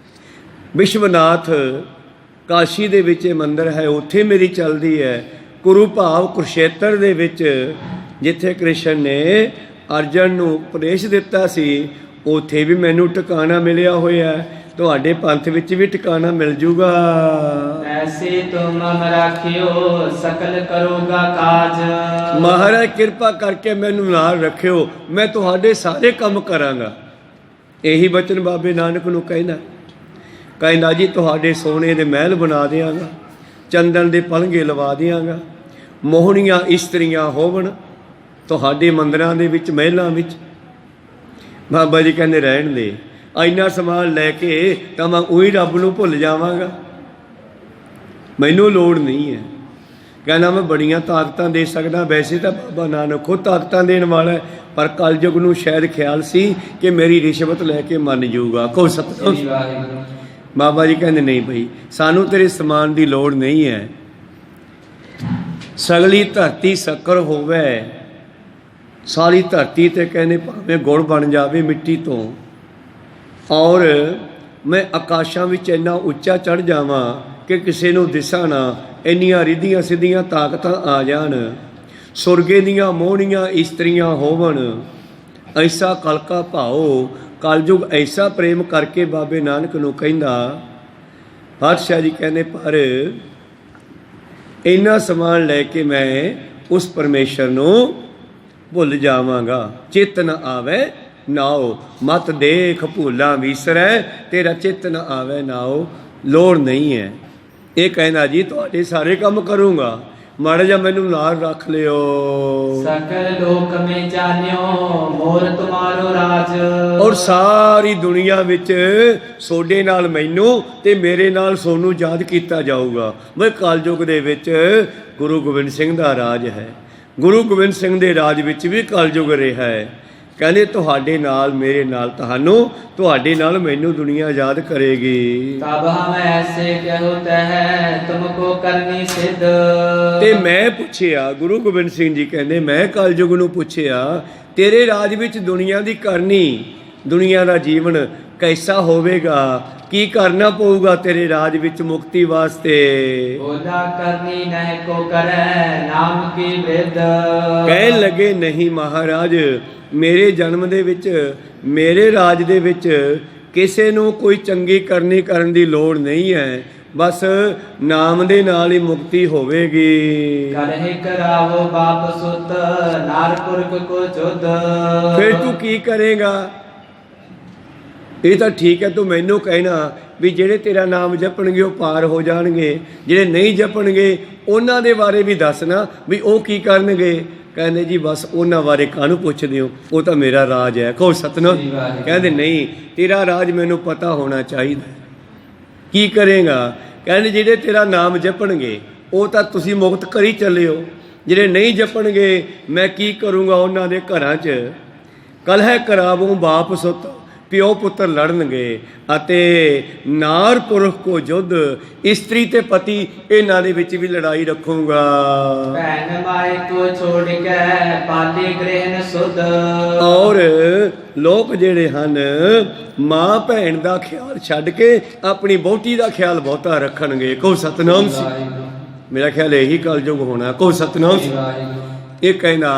ਵਿਸ਼ਵਨਾਥ ਕਾਸ਼ੀ ਦੇ ਵਿੱਚ ਇਹ ਮੰਦਿਰ ਹੈ, ਉੱਥੇ ਮੇਰੀ ਚੱਲਦੀ ਹੈ। ਕੁਰੂ ਭਾਵ ਕੁਰਸ਼ੇਤਰ ਦੇ ਵਿੱਚ ਜਿੱਥੇ ਕ੍ਰਿਸ਼ਨ ਨੇ ਅਰਜਨ ਨੂੰ ਉਪਦੇਸ਼ ਦਿੱਤਾ ਸੀ, ਉੱਥੇ ਵੀ ਮੈਨੂੰ ਟਿਕਾਣਾ ਮਿਲਿਆ ਹੋਇਆ। ਤੁਹਾਡੇ ਪੰਥ ਵਿੱਚ ਵੀ ਟਿਕਾਣਾ ਮਿਲ ਜੂਗਾ। ਐਸੇ ਤੁਮ ਮਮ ਰਾਖਿਓ ਸਕਲ ਕਰੋਗਾ ਕਾਜ। ਮਹਾਰਾਜ ਕਿਰਪਾ ਕਰਕੇ ਮੈਨੂੰ ਨਾਲ ਰੱਖਿਓ, ਮੈਂ ਤੁਹਾਡੇ ਸਾਰੇ ਕੰਮ ਕਰਾਂਗਾ। ਇਹੀ ਬਚਨ ਬਾਬੇ ਨਾਨਕ ਨੂੰ ਕਹਿੰਦਾ ਜੀ ਤੁਹਾਡੇ ਸੋਨੇ ਦੇ ਮਹਿਲ ਬਣਾ ਦਿਆਂਗਾ, ਚੰਦਨ ਦੇ ਪਲੰਘੇ ਲਵਾ ਦਿਆਂਗਾ, ਮੋਹਣੀਆਂ ਇਸਤਰੀਆਂ ਹੋਵਣ ਤੁਹਾਡੇ ਮੰਦਿਰਾਂ ਦੇ ਵਿੱਚ, ਮਹਿਲਾਂ ਵਿੱਚ। ਬਾਬਾ ਜੀ ਕਹਿੰਦੇ ਰਹਿਣ ਦੇ, ਇੰਨਾ ਸਮਾਨ ਲੈ ਕੇ ਤਾਂ ਮੈਂ ਉਹੀ ਰੱਬ ਨੂੰ ਭੁੱਲ ਜਾਵਾਂਗਾ, ਮੈਨੂੰ ਲੋੜ ਨਹੀਂ ਹੈ। ਕਹਿੰਦਾ ਮੈਂ ਬੜੀਆਂ ਤਾਕਤਾਂ ਦੇ ਸਕਦਾ, ਵੈਸੇ ਤਾਂ ਬਾਬਾ ਨਾਨਕ ਖੁਦ ਤਾਕਤਾਂ ਦੇਣ ਵਾਲਾ ਹੈ, ਪਰ ਕਲਯੁਗ ਨੂੰ ਸ਼ਾਇਦ ਖਿਆਲ ਸੀ ਕਿ ਮੇਰੀ ਰਿਸ਼ਵਤ ਲੈ ਕੇ ਮੰਨ ਜਾਊਗਾ। ਕੋ ਸਤਿਗੁਰੂ। ਬਾਬਾ ਜੀ ਕਹਿੰਦੇ ਨਹੀਂ ਬਈ, ਸਾਨੂੰ ਤੇਰੇ ਸਮਾਨ ਦੀ ਲੋੜ ਨਹੀਂ ਹੈ। ਸਗਲੀ ਧਰਤੀ ਸ਼ੱਕਰ ਹੋਵੇ, ਸਾਰੀ ਧਰਤੀ ਤੇ ਕਹਿੰਦੇ ਭਾਵੇਂ ਗੁੜ ਬਣ ਜਾਵੇ ਮਿੱਟੀ ਤੋਂ, ਔਰ ਮੈਂ ਆਕਾਸ਼ਾਂ ਵਿੱਚ ਇੰਨਾ ਉੱਚਾ ਚੜ੍ਹ ਜਾਵਾਂ ਕਿ ਕਿਸੇ ਨੂੰ ਦਿਸਾਂ ਨਾ, ਇੰਨੀਆਂ ਰਿੱਧੀਆਂ ਸਿੱਧੀਆਂ ਤਾਕਤਾਂ ਆ ਜਾਣ, ਸੁਰਗੇ ਦੀਆਂ ਮੋਹਣੀਆਂ ਇਸਤਰੀਆਂ ਹੋਵਣ, ਐਸਾ ਕਲਕਾ ਭਾਓ। ਕਲਯੁਗ ਐਸਾ ਪ੍ਰੇਮ ਕਰਕੇ ਬਾਬੇ ਨਾਨਕ ਨੂੰ ਕਹਿੰਦਾ। ਪਾਤਸ਼ਾਹ ਜੀ ਕਹਿੰਦੇ ਪਰ ਇੰਨਾ ਸਮਾਨ ਲੈ ਕੇ ਮੈਂ ਉਸ ਪਰਮੇਸ਼ਰ ਨੂੰ ਭੁੱਲ ਜਾਵਾਂਗਾ। ਚਿੱਤ ਨ ਆਵੇ ਨਾਓ, ਮਤ ਦੇਖ ਭੁੱਲਾਂ ਵਿਸਰੈ, ਤੇਰਾ ਚਿੱਤ ਨ ਆਵੇ ਨਾਓ, ਲੋੜ ਨਹੀਂ ਹੈ। ਇਹ ਕਹਿੰਦਾ ਜੀ ਤੁਹਾਡੇ ਸਾਰੇ ਕੰਮ ਕਰੂੰਗਾ, ਮਾੜਾ ਜਿਹਾ ਮੈਨੂੰ ਨਾਲ ਰੱਖ ਲਿਓ। ਸਕਲ ਲੋਕ ਮੇ ਜਾਣਿਓ ਮੋਰ ਤੁਮਾਰੋ ਰਾਜ। ਔਰ ਸਾਰੀ ਦੁਨੀਆ ਵਿੱਚ ਸੋਡੇ ਨਾਲ ਮੈਨੂੰ ਤੇ ਮੇਰੇ ਨਾਲ ਸੋਨੂੰ ਯਾਦ ਕੀਤਾ ਜਾਊਗਾ। ਮੈਂ ਕਲਯੁਗ ਦੇ ਵਿੱਚ ਗੁਰੂ ਗੋਬਿੰਦ ਸਿੰਘ ਦਾ ਰਾਜ ਹੈ, ਗੁਰੂ ਗੋਬਿੰਦ ਸਿੰਘ ਦੇ ਰਾਜ ਵਿੱਚ ਵੀ ਕਲਯੁਗ ਰਿਹਾ ਹੈ। ਕਹਿੰਦੇ ਤੁਹਾਡੇ ਨਾਲ ਮੇਰੇ ਨਾਲ ਤੁਹਾਨੂੰ, ਤੁਹਾਡੇ ਨਾਲ ਮੈਨੂੰ ਦੁਨੀਆ ਯਾਦ ਕਰੇਗੀ। ਤਬ ਹਮ ਐਸੇ ਕਹੋ ਤਹਿ ਤੁਮਕੋ ਕਰਨੀ ਸਿੱਧ। ਤੇ ਮੈਂ ਪੁੱਛਿਆ, ਗੁਰੂ ਗੋਬਿੰਦ ਸਿੰਘ ਜੀ ਕਹਿੰਦੇ ਮੈਂ ਕਲਯੁਗ ਨੂੰ ਪੁੱਛਿਆ ਤੇਰੇ ਰਾਜ ਵਿੱਚ ਦੁਨੀਆ ਦੀ ਕਰਨੀ, ਦੁਨੀਆ ਦਾ ਜੀਵਨ ਕੈਸਾ ਹੋਵੇਗਾ, ਕੀ ਕਰਨਾ ਪਊਗਾ ਤੇਰੇ ਰਾਜ ਵਿੱਚ ਮੁਕਤੀ ਵਾਸਤੇ। ਬੋਲਾ ਕਰਨੀ ਨਹਿ ਕੋ ਕਰੈ ਨਾਮ ਕੀ ਬਿਰਧ। ਕਹਿਣ ਲੱਗੇ ਨਹੀਂ ਮਹਾਰਾਜ, ਮੇਰੇ ਜਨਮ ਦੇ ਵਿੱਚ, ਮੇਰੇ ਰਾਜ ਦੇ ਵਿੱਚ ਕਿਸੇ ਨੂੰ ਕੋਈ ਚੰਗੀ ਕਰਨੀ ਕਰਨ ਦੀ ਲੋੜ ਨਹੀਂ ਹੈ, ਬਸ ਨਾਮ ਦੇ ਨਾਲ ਹੀ ਮੁਕਤੀ ਹੋਵੇਗੀ। ਕਰਹਿ ਕਰਾਵੋ ਬਾਪ ਸੁਤ ਨਾਰ ਪੁਰਖ ਕੋ ਜੁਧ। ਫਿਰ ਤੂੰ ਕੀ ਕਰੇਗਾ? ਇਹ ਤਾਂ ਠੀਕ ਹੈ, ਤੂੰ ਮੈਨੂੰ ਕਹਿਣਾ ਵੀ ਜਿਹੜੇ ਤੇਰਾ ਨਾਮ ਜਪਣਗੇ ਉਹ ਪਾਰ ਹੋ ਜਾਣਗੇ, ਜਿਹੜੇ ਨਹੀਂ ਜਪਣਗੇ ਉਹਨਾਂ ਦੇ ਬਾਰੇ ਵੀ ਦੱਸਣਾ ਵੀ ਉਹ ਕੀ ਕਰਨਗੇ। ਕਹਿੰਦੇ ਜੀ ਬਸ ਉਹਨਾਂ ਬਾਰੇ ਕਾਹਨੂੰ ਪੁੱਛਦੇ ਹੋ, ਉਹ ਤਾਂ ਮੇਰਾ ਰਾਜ ਹੈ। ਕਹੋ ਸਤਿਨਾਮ। ਕਹਿੰਦੇ ਨਹੀਂ, ਤੇਰਾ ਰਾਜ ਮੈਨੂੰ ਪਤਾ ਹੋਣਾ ਚਾਹੀਦਾ। ਕੀ ਕਰੇਗਾ? ਕਹਿੰਦੇ ਜਿਹੜੇ ਤੇਰਾ ਨਾਮ ਜਪਣਗੇ ਉਹ ਤਾਂ ਤੁਸੀਂ ਮੁਕਤ ਕਰੀ ਚੱਲੇ ਹੋ, ਜਿਹੜੇ ਨਹੀਂ ਜਪਣਗੇ ਮੈਂ ਕੀ ਕਰੂੰਗਾ ਉਹਨਾਂ ਦੇ ਘਰਾਂ 'ਚ ਕਲਹ ਕਰਾਵੂੰ ਬਾਪ ਸੁੱਤ, ਪਿਓ ਪੁੱਤਰ ਲੜਨਗੇ ਅਤੇ ਨਾਰ ਪੁਰਖ ਕੋ ਯੁੱਧ, ਇਸਤਰੀ ਤੇ ਪਤੀ ਇਹਨਾਂ ਦੇ ਵਿੱਚ ਵੀ ਲੜਾਈ ਰੱਖੂੰਗਾ। ਭੈਣ ਮਾਏ ਕੋ ਛੋੜ ਕੇ ਪਾਲੇ ਗ੍ਰਹਿਣ ਸੁਧ। ਔਰ ਲੋਕ ਜਿਹੜੇ ਹਨ ਮਾਂ ਭੈਣ ਦਾ ਖਿਆਲ ਛੱਡ ਕੇ ਆਪਣੀ ਵਹੁਟੀ ਦਾ ਖਿਆਲ ਬਹੁਤਾ ਰੱਖਣਗੇ। ਕਹੋ ਸਤਿਨਾਮ। ਮੇਰਾ ਖਿਆਲ ਇਹੀ ਕਲਯੁਗ ਹੋਣਾ। ਕਹੋ ਸਤਿਨਾਮ। ਇਹ ਕਹਿੰਦਾ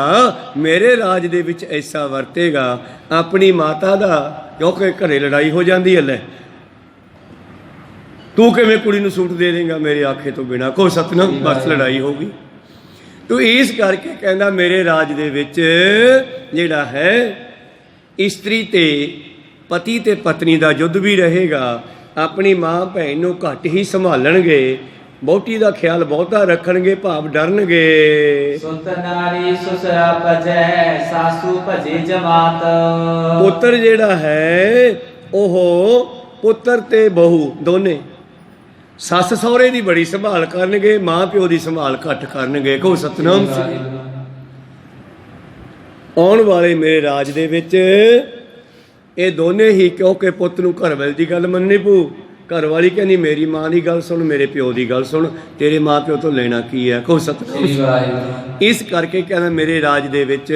ਮੇਰੇ ਰਾਜ ਦੇ ਵਿੱਚ ਐਸਾ ਵਰਤੇਗਾ, ਆਪਣੀ ਮਾਤਾ ਦਾ, ਕਿਉਂਕਿ ਘਰੇ ਲੜਾਈ ਹੋ ਜਾਂਦੀ ਹੈ, ਲੈ ਤੂੰ ਕਿਵੇਂ ਕੁੜੀ ਨੂੰ ਸੂਟ ਦੇ ਦੇਂਗਾ ਮੇਰੇ ਆਖੇ ਤੋਂ ਬਿਨਾ। ਕਹੋ ਸਤਿਨਾਮ। ਬਸ ਲੜਾਈ ਹੋ ਗਈ। ਤੂੰ ਇਸ ਕਰਕੇ ਕਹਿੰਦਾ ਮੇਰੇ ਰਾਜ ਦੇ ਵਿੱਚ ਜਿਹੜਾ ਹੈ ਇਸਤਰੀ ਤੇ ਪਤੀ ਤੇ ਪਤਨੀ ਦਾ ਯੁੱਧ ਵੀ ਰਹੇਗਾ। ਆਪਣੀ ਮਾਂ ਭੈਣ ਨੂੰ ਘੱਟ ਹੀ ਸੰਭਾਲਣਗੇ, ਵਹੁਟੀ ਦਾ ਖਿਆਲ ਬਹੁਤਾ ਰੱਖਣਗੇ, ਭਾਵ ਡਰਨਗੇ। ਸੁਤ ਨਾਰੀ ਸੁਸਰਾ ਭਜੈ, ਸਾਸੂ ਭਜੇ ਜਮਾਤ। ਪੁੱਤਰ ਜਿਹੜਾ ਹੈ ਉਹ ਪੁੱਤਰ ਤੇ ਬਹੂ ਦੋਨੇ ਸੱਸ ਸਹੁਰੇ ਦੀ ਬੜੀ ਸੰਭਾਲ ਕਰਨਗੇ, ਮਾਂ ਪਿਓ ਦੀ ਸੰਭਾਲ ਘੱਟ ਕਰਨਗੇ। ਕਹੋ ਸਤਿਨਾਮ। ਆਉਣ ਵਾਲੇ ਮੇਰੇ ਰਾਜ ਦੇ ਵਿੱਚ ਇਹ ਦੋਨੇ ਹੀ, ਕਿਉਂਕਿ ਪੁੱਤ ਨੂੰ ਘਰ ਵਾਲੀ ਦੀ ਗੱਲ ਮੰਨਣੀ ਪਊ, ਘਰ ਵਾਲੀ ਕਹਿੰਦੀ ਮੇਰੀ ਮਾਂ ਦੀ ਗੱਲ ਸੁਣ, ਮੇਰੇ ਪਿਓ ਦੀ ਗੱਲ ਸੁਣ, ਤੇਰੇ ਮਾਂ ਪਿਓ ਤੋਂ ਲੈਣਾ ਕੀ ਹੈ। ਕਹੋ ਸਤਿਨਾਮ। ਇਸ ਕਰਕੇ ਕਹਿੰਦਾ ਮੇਰੇ ਰਾਜ ਦੇ ਵਿੱਚ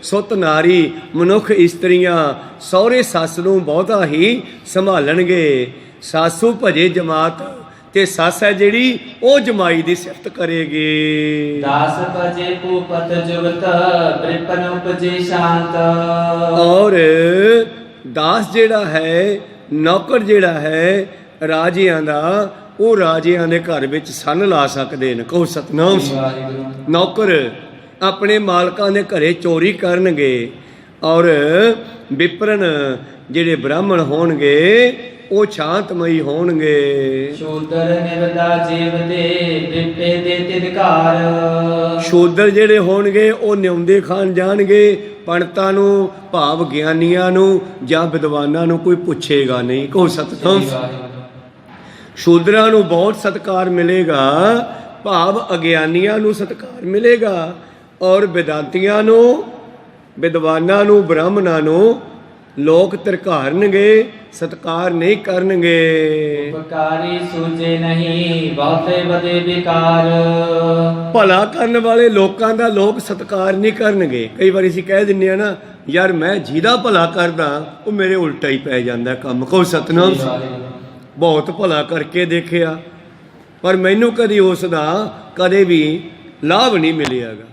ਸੁੱਤ ਨਾਰੀ ਮਨੁੱਖ ਇਸਤਰੀਆਂ ਸਹੁਰੇ ਸੱਸ ਨੂੰ ਬਹੁਤਾ ਹੀ ਸੰਭਾਲਣਗੇ। ਸਾਸੂ ਭਜੇ ਜਮਾਤ, ਤੇ ਸੱਸ ਹੈ ਜਿਹੜੀ ਉਹ ਜਮਾਈ ਦੀ ਸਿਫਤ ਕਰੇਗੀ। ਦਾਸ ਭਜੇ ਭੂਪਤ ਜੁਗਤ, ਬ੍ਰਿਪਨ ਉਪਜੇ ਸ਼ਾਂਤ। ਔਰ ਦਾਸ ਜਿਹੜਾ ਹੈ, ਨੌਕਰ ਜਿਹੜਾ ਹੈ ਰਾਜਿਆਂ ਦਾ, ਉਹ ਰਾਜਿਆਂ ਦੇ ਘਰ ਵਿੱਚ ਸੰਨ ਲਾ ਸਕਦੇ ਨੇ। ਕਹੋ ਸਤਿਨਾਮ। ਨੌਕਰ ਆਪਣੇ ਮਾਲਕਾਂ ਦੇ ਘਰੇ ਚੋਰੀ ਕਰਨਗੇ, ਔਰ ਵਿਪਰਨ ਜਿਹੜੇ ਬ੍ਰਾਹਮਣ ਹੋਣਗੇ ਉਹ ਸ਼ਾਂਤਮਈ ਹੋਣਗੇ। ਸ਼ੂਦਰ ਨਿਵਦਾ ਜੀਵ ਦੇ, ਵਿਪੇ ਦੇ ਤਿਦਕਾਰ। ਸ਼ੂਦਰ ਜਿਹੜੇ ਹੋਣਗੇ ਉਹ ਨਿਉਂਦੇ ਖਾਣ ਜਾਣਗੇ, ਪੰਡਤਾਂ ਨੂੰ ਭਾਵ ਗਿਆਨੀਆਂ ਨੂੰ ਜਾਂ ਵਿਦਵਾਨਾਂ ਨੂੰ ਕੋਈ ਪੁੱਛੇਗਾ ਨਹੀਂ। ਕਹੋ ਸਤਿਨਾਮ। ਸ਼ੂਦਰਾਂ ਨੂੰ ਬਹੁਤ ਸਤਿਕਾਰ ਮਿਲੇਗਾ, ਭਾਵ ਅਗਿਆਨੀਆਂ ਨੂੰ ਸਤਿਕਾਰ ਮਿਲੇਗਾ, ਔਰ ਵਿਦਾਂਤੀਆਂ ਨੂੰ, ਵਿਦਵਾਨਾਂ ਨੂੰ, ਬ੍ਰਾਹਮਣਾਂ ਨੂੰ ਲੋਕ ਧਰਕਾਰਨਗੇ, ਸਤਿਕਾਰ ਨਹੀਂ ਕਰਨਗੇ। ਉਪਕਾਰੀ ਸੂਝੇ ਨਹੀਂ, ਬਹੁਤੇ ਵਧੇ ਵਿਕਾਰ। ਭਲਾ ਕਰਨ ਵਾਲੇ ਲੋਕਾਂ ਦਾ ਲੋਕ ਸਤਿਕਾਰ ਨਹੀਂ ਕਰਨਗੇ। ਕਈ ਵਾਰੀ ਅਸੀਂ ਕਹਿ ਦਿੰਦੇ ਆ ਨਾ, ਯਾਰ ਮੈਂ ਜਿਹਦਾ ਭਲਾ ਕਰਦਾ ਉਹ ਮੇਰੇ ਉਲਟਾ ਹੀ ਪੈ ਜਾਂਦਾ ਕੰਮ। ਕਹੋ ਸਤਿਨਾਮ। ਬਹੁਤ ਭਲਾ ਕਰਕੇ ਦੇਖਿਆ, ਪਰ ਮੈਨੂੰ ਕਦੀ ਉਸ ਦਾ ਕਦੇ ਵੀ ਲਾਭ ਨਹੀਂ ਮਿਲਿਆਗਾ।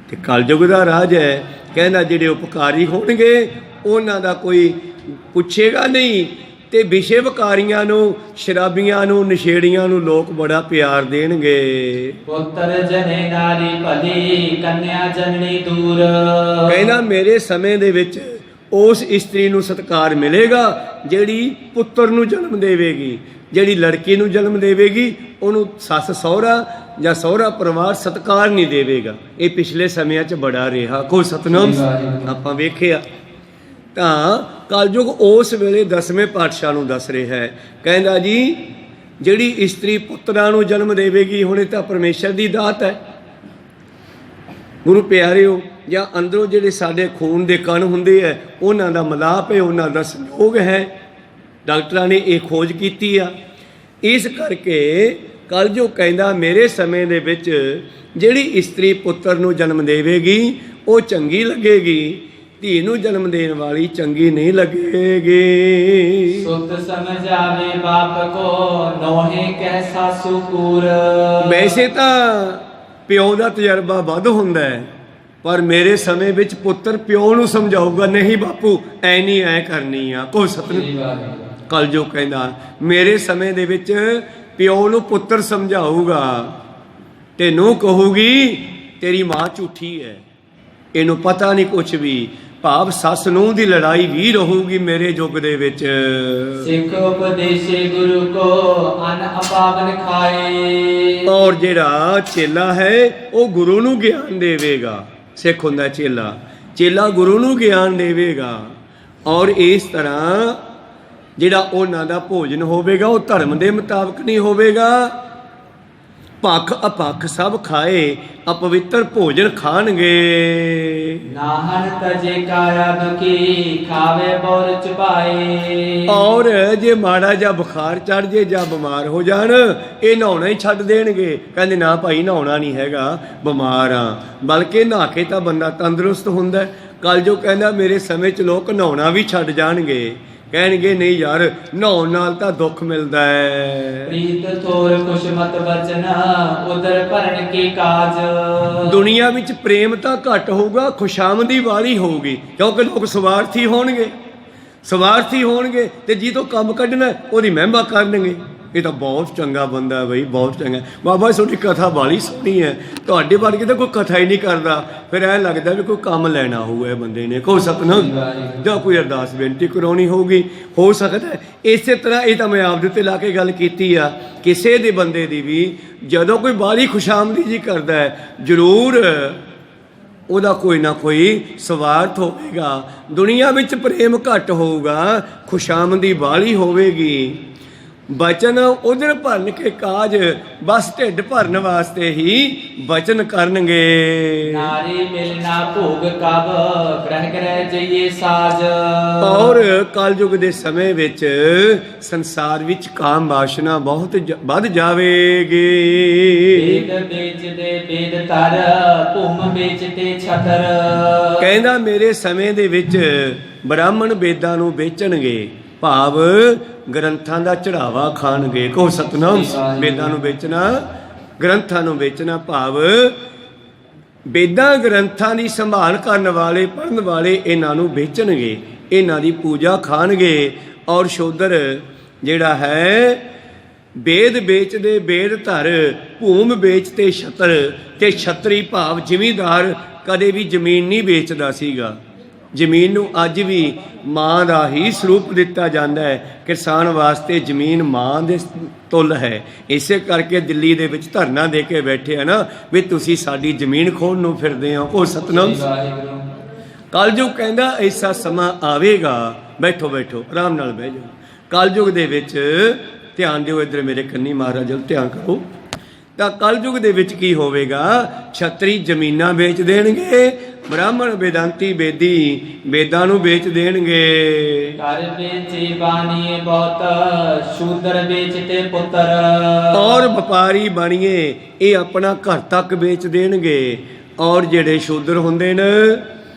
ਤੇ ਕਲਯੁਗ ਦਾ ਰਾਜ ਹੈ, ਕਹਿੰਦਾ ਜਿਹੜੇ ਉਪਕਾਰੀ ਹੋਣਗੇ ਉਹਨਾਂ ਦਾ ਕੋਈ ਪੁੱਛੇਗਾ ਨਹੀਂ, ਤੇ ਵਿਸ਼ੇ ਵਕਾਰੀਆਂ ਨੂੰ, ਸ਼ਰਾਬੀਆਂ ਨੂੰ, ਨਸ਼ੇੜੀਆਂ ਨੂੰ ਲੋਕ ਬੜਾ ਪਿਆਰ ਦੇਣਗੇ। ਪੁੱਤਰ ਜਨੇ ਨਾਰੀ ਭਲੀ, ਕੰਨਿਆ ਜਨਨੀ ਦੂਰ। ਕਹਿੰਦਾ ਮੇਰੇ ਸਮੇਂ ਦੇ ਵਿੱਚ ਉਸ ਇਸਤਰੀ ਨੂੰ ਸਤਿਕਾਰ ਮਿਲੇਗਾ ਜਿਹੜੀ ਪੁੱਤਰ ਨੂੰ ਜਨਮ ਦੇਵੇਗੀ। ਜਿਹੜੀ ਲੜਕੀ ਨੂੰ ਜਨਮ ਦੇਵੇਗੀ ਉਹਨੂੰ ਸੱਸ ਸਹੁਰਾ ਜਾਂ ਸਹੁਰਾ ਪਰਿਵਾਰ ਸਤਿਕਾਰ ਨਹੀਂ ਦੇਵੇਗਾ। ਇਹ ਪਿਛਲੇ ਸਮਿਆਂ 'ਚ ਬੜਾ ਰਿਹਾ। ਕੋਈ ਸਤਿਨਾਮ ਆਪਾਂ ਵੇਖਿਆ। ਤਾਂ ਕਲਯੁਗ ਉਸ ਵੇਲੇ 10ਵੇਂ ਪਾਤਸ਼ਾਹ ਨੂੰ ਦੱਸ ਰਿਹਾ ਹੈ, ਕਹਿੰਦਾ ਜੀ ਜਿਹੜੀ ਇਸਤਰੀ ਪੁੱਤਰਾਂ ਨੂੰ ਜਨਮ ਦੇਵੇਗੀ, ਹੁਣ ਇਹ ਤਾਂ ਪਰਮੇਸ਼ਰ ਦੀ ਦਾਤ ਹੈ। ਗੁਰੂ ਪਿਆਰਿਓ, ਜਾਂ ਅੰਦਰੋਂ ਜਿਹੜੇ ਸਾਡੇ ਖੂਨ ਦੇ ਕਣ ਹੁੰਦੇ ਹੈ ਉਹਨਾਂ ਦਾ ਮਿਲਾਪ ਹੈ, ਉਹਨਾਂ ਦਾ ਸੰਯੋਗ ਹੈ। ਡਾਕਟਰਾਂ ਨੇ ਇਹ ਖੋਜ ਕੀਤੀ ਆ। ਇਸ ਕਰਕੇ ਕਲਯੁਗ ਕਹਿੰਦਾ ਮੇਰੇ ਸਮੇਂ ਦੇ ਵਿੱਚ ਜਿਹੜੀ ਇਸਤਰੀ ਪੁੱਤਰ ਨੂੰ ਜਨਮ ਦੇਵੇਗੀ ਉਹ ਚੰਗੀ ਲੱਗੇਗੀ, ਧੀ ਨੂੰ ਜਨਮ ਦੇਣ ਵਾਲੀ ਚੰਗੀ ਨਹੀਂ ਲੱਗੇਗੀ। ਸੁਤ ਸਮਝਾਵੇ ਬਾਪ ਕੋ, ਨੋਹੇ ਕਹਿ ਸਾਸੂ ਕੂਰ। ਵੈਸੇ ਤਾਂ ਪਿਓ ਦਾ ਤਜਰਬਾ ਵੱਧ ਹੁੰਦਾ ਹੈ, ਪਰ ਮੇਰੇ ਸਮੇਂ ਵਿੱਚ ਪੁੱਤਰ ਪਿਓ ਨੂੰ ਸਮਝਾਊਗਾ, ਨਹੀਂ ਬਾਪੂ ਐ ਨਹੀਂ ਐ ਕਰਨੀ ਆ। ਕੋ ਸਤਿਨਾਮ। ਕਲਯੁਗ ਕਹਿੰਦਾ ਮੇਰੇ ਸਮੇਂ ਦੇ ਵਿੱਚ ਪਿਓ ਨੂੰ ਪੁੱਤਰ ਸਮਝਾਊਗਾ ਤੇ ਨੂੰ ਕਹੂਗੀ ਤੇਰੀ ਮਾਂ ਝੂਠੀ ਹੈ, ਇਹਨੂੰ ਪਤਾ ਨਹੀਂ ਕੁਛ ਵੀ। ਭਾਵ ਸੱਸ ਨੂੰਹ ਦੀ ਲੜਾਈ ਵੀ ਰਹੂਗੀ ਮੇਰੇ ਯੁੱਗ ਦੇ ਵਿੱਚ। ਸਿੱਖ ਉਪਦੇਸ਼ੇ ਗੁਰੂ ਕੋ ਅਨ ਅਪਾਵਨ ਖਾਏ। ਔਰ ਜਿਹੜਾ ਚੇਲਾ ਹੈ ਉਹ ਗੁਰੂ ਨੂੰ ਗਿਆਨ ਦੇਵੇਗਾ। ਸਿੱਖ ਹੁੰਦਾ ਚੇਲਾ, ਚੇਲਾ ਗੁਰੂ ਨੂੰ ਗਿਆਨ ਦੇਵੇਗਾ। ਔਰ ਇਸ ਤਰ੍ਹਾਂ ਜਿਹੜਾ ਉਹਨਾਂ ਦਾ ਭੋਜਨ ਹੋਵੇਗਾ ਉਹ ਧਰਮ ਦੇ ਮੁਤਾਬਕ ਨਹੀਂ ਹੋਵੇਗਾ। ਭੱਖ ਅਪੱਖ ਸਭ ਖਾਏ, ਅਪਵਿੱਤਰ ਭੋਜਨ ਖਾਣਗੇ। ਨਾਹਨ ਤਜੇ ਕਾਇਆ ਦੁਖੀ ਖਾਵੇ ਬੋਰ ਚੁਪਾਏ। ਔਰ ਜੇ ਮਾੜਾ ਜਿਹਾ ਬੁਖਾਰ ਚੜ ਜੇ ਜਾਂ ਬਿਮਾਰ ਹੋ ਜਾਣ, ਇਹ ਨਹਾਉਣਾ ਹੀ ਛੱਡ ਦੇਣਗੇ। ਕਹਿੰਦੇ ਨਾ ਭਾਈ ਨਹਾਉਣਾ ਨਹੀਂ ਹੈਗਾ, ਬਿਮਾਰ ਆ। ਬਲਕਿ ਨਹਾ ਕੇ ਤਾਂ ਬੰਦਾ ਤੰਦਰੁਸਤ ਹੁੰਦਾ। ਕੱਲ ਜੋ ਕਹਿੰਦਾ ਮੇਰੇ ਸਮੇਂ 'ਚ ਲੋਕ ਨਹਾਉਣਾ ਵੀ ਛੱਡ ਜਾਣਗੇ, ਕਹਿਣਗੇ ਨਹੀਂ ਯਾਰ ਨਹਾਉਣ ਨਾਲ ਤਾਂ ਦੁੱਖ ਮਿਲਦਾ ਹੈ। ਪ੍ਰੀਤ ਥੋਰ ਕੁਛ ਮਤ ਬਚਨ ਉਦਰ ਭਰਨ ਕੀ ਕਾਜ। ਦੁਨੀਆ ਵਿੱਚ ਪ੍ਰੇਮ ਤਾਂ ਘੱਟ ਹੋਊਗਾ, ਖੁਸ਼ਾਮਦੀ ਵਾਲੀ ਹੋਊਗੀ, ਕਿਉਂਕਿ ਲੋਕ ਸਵਾਰਥੀ ਹੋਣਗੇ। ਸਵਾਰਥੀ ਹੋਣਗੇ ਤੇ ਜਿਹਤੋਂ ਕੰਮ ਕੱਢਣਾ ਉਹਦੀ ਮਹਿਮਾ ਕਰਨਗੇ। ਇਹ ਤਾਂ ਬਹੁਤ ਚੰਗਾ ਬੰਦਾ ਬਈ, ਬਹੁਤ ਚੰਗਾ। ਬਾਬਾ ਤੁਹਾਡੀ ਕਥਾ ਬਾਲੀ ਸੋਹਣੀ ਹੈ, ਤੁਹਾਡੇ ਵਰਗੇ ਤਾਂ ਕੋਈ ਕਥਾ ਹੀ ਨਹੀਂ ਕਰਦਾ। ਫਿਰ ਐਂ ਲੱਗਦਾ ਵੀ ਕੋਈ ਕੰਮ ਲੈਣਾ ਹੋਊਗਾ ਇਹ ਬੰਦੇ ਨੇ, ਹੋ ਸਕਦਾ ਜਾਂ ਕੋਈ ਅਰਦਾਸ ਬੇਨਤੀ ਕਰਾਉਣੀ ਹੋਊਗੀ, ਹੋ ਸਕਦਾ। ਇਸੇ ਤਰ੍ਹਾਂ ਇਹ ਤਾਂ ਮੈਂ ਆਪਦੇ ਉੱਤੇ ਲਾ ਕੇ ਗੱਲ ਕੀਤੀ ਆ। ਕਿਸੇ ਦੇ ਬੰਦੇ ਦੀ ਵੀ ਜਦੋਂ ਕੋਈ ਬਾਲੀ ਖੁਸ਼ਾਮਦੀ ਜੀ ਕਰਦਾ ਹੈ, ਜ਼ਰੂਰ ਉਹਦਾ ਕੋਈ ਨਾ ਕੋਈ ਸਵਾਰਥ ਹੋਵੇਗਾ। ਦੁਨੀਆ ਵਿੱਚ ਪ੍ਰੇਮ ਘੱਟ ਹੋਊਗਾ, ਖੁਸ਼ਾਮਦੀ ਬਾਲੀ ਹੋਵੇਗੀ। ਬਚਨ ਉਧਰ ਭਰਨ ਕੇ ਕਾਜ, ਬਸ ਢਿੱਡ ਭਰਨ ਵਾਸਤੇ ਹੀ ਬਚਨ ਕਰਨਗੇ। ਨਾਰੀ ਮਿਲਣਾ ਭੋਗ ਕਬ ਗ੍ਰਹਿ ਗ੍ਰਹਿ ਜਈਏ ਸਾਜ। ਔਰ ਕਲਯੁਗ ਦੇ ਸਮੇਂ ਵਿੱਚ ਸੰਸਾਰ ਵਿੱਚ ਕਾਮ ਵਾਸ਼ਨਾ ਬਹੁਤ ਵੱਧ ਜਾਵੇਗੀ। ਵੇਦ ਵੇਚਦੇ ਵੇਦ ਤਰ ਭੂਮ ਵੇਚਤੇ ਛਤਰ। ਕਹਿੰਦਾ ਮੇਰੇ ਸਮੇਂ ਦੇ ਵਿੱਚ ਬ੍ਰਾਹਮਣ ਵੇਦਾਂ ਨੂੰ ਵੇਚਣਗੇ, ਭਾਵ ਗ੍ਰੰਥਾਂ ਦਾ ਚੜਾਵਾ ਖਾਣਗੇ। ਕਹੋ ਸਤਨਾਮ। ਵੇਦਾਂ ਨੂੰ ਵੇਚਣਾ, ਗ੍ਰੰਥਾਂ ਨੂੰ ਵੇਚਣਾ, ਭਾਵ ਵੇਦਾਂ ਗ੍ਰੰਥਾਂ ਦੀ ਸੰਭਾਲ ਕਰਨ ਵਾਲੇ, ਪੜ੍ਹਨ ਵਾਲੇ ਇਹਨਾਂ ਨੂੰ ਵੇਚਣਗੇ, ਇਹਨਾਂ ਦੀ ਪੂਜਾ ਖਾਣਗੇ। ਔਰ ਸ਼ੂਦਰ ਜਿਹੜਾ ਹੈ ਵੇਦ ਵੇਚਦੇ ਵੇਦ ਧਰ, ਭੂਮ ਵੇਚਤੇ ਛਤਰ। ਤੇ ਛਤਰੀ ਭਾਵ ਜ਼ਿਮੀਂਦਾਰ ਕਦੇ ਵੀ ਜ਼ਮੀਨ ਨਹੀਂ ਵੇਚਦਾ ਸੀਗਾ। ਜ਼ਮੀਨ ਨੂੰ ਅੱਜ ਵੀ ਮਾਂ ਦਾ ਹੀ ਸਰੂਪ ਦਿੱਤਾ ਜਾਂਦਾ ਹੈ। ਕਿਸਾਨ ਵਾਸਤੇ ਜ਼ਮੀਨ ਮਾਂ ਦੇ ਤੁੱਲ ਹੈ। ਇਸੇ ਕਰਕੇ ਦਿੱਲੀ ਦੇ ਵਿੱਚ ਧਰਨਾ ਦੇ ਕੇ ਬੈਠੇ ਆ ਨਾ ਵੀ ਤੁਸੀਂ ਸਾਡੀ ਜ਼ਮੀਨ ਖੋਹਣ ਨੂੰ ਫਿਰਦੇ ਹੋ। ਉਹ ਸਤਨਾਮ। ਕਲਯੁਗ ਕਹਿੰਦਾ ਐਸਾ ਸਮਾਂ ਆਵੇਗਾ। ਬੈਠੋ ਬੈਠੋ, ਆਰਾਮ ਨਾਲ ਬਹਿ ਜਾਓ। ਕਲਯੁਗ ਦੇ ਵਿੱਚ ਧਿਆਨ ਦਿਓ, ਇੱਧਰ ਮੇਰੇ ਕੰਨੀ ਮਹਾਰਾਜ ਵੱਲ ਧਿਆਨ ਕਰੋ। ਤਾਂ ਕਲਯੁਗ ਦੇ ਵਿੱਚ ਕੀ ਹੋਵੇਗਾ? ਛਤਰੀ ਜ਼ਮੀਨਾਂ ਵੇਚ ਦੇਣਗੇ, ਬ੍ਰਾਹਮਣ ਵੇਦਾਂਤੀ ਵੇਦੀ ਵੇਦਾਂ ਨੂੰ ਵੇਚ ਦੇਣਗੇ। ਘਰ ਵੇਚੇ ਬਾਣੀ ਬਹੁਤ, ਸ਼ੂਦਰ ਵੇਚਤੇ ਪੁੱਤਰ। ਔਰ ਵਪਾਰੀ ਬਣੀਏ, ਇਹ ਆਪਣਾ ਘਰ ਤੱਕ ਵੇਚ ਦੇਣਗੇ। ਔਰ ਜਿਹੜੇ ਸ਼ੂਦਰ ਹੁੰਦੇ ਨੇ,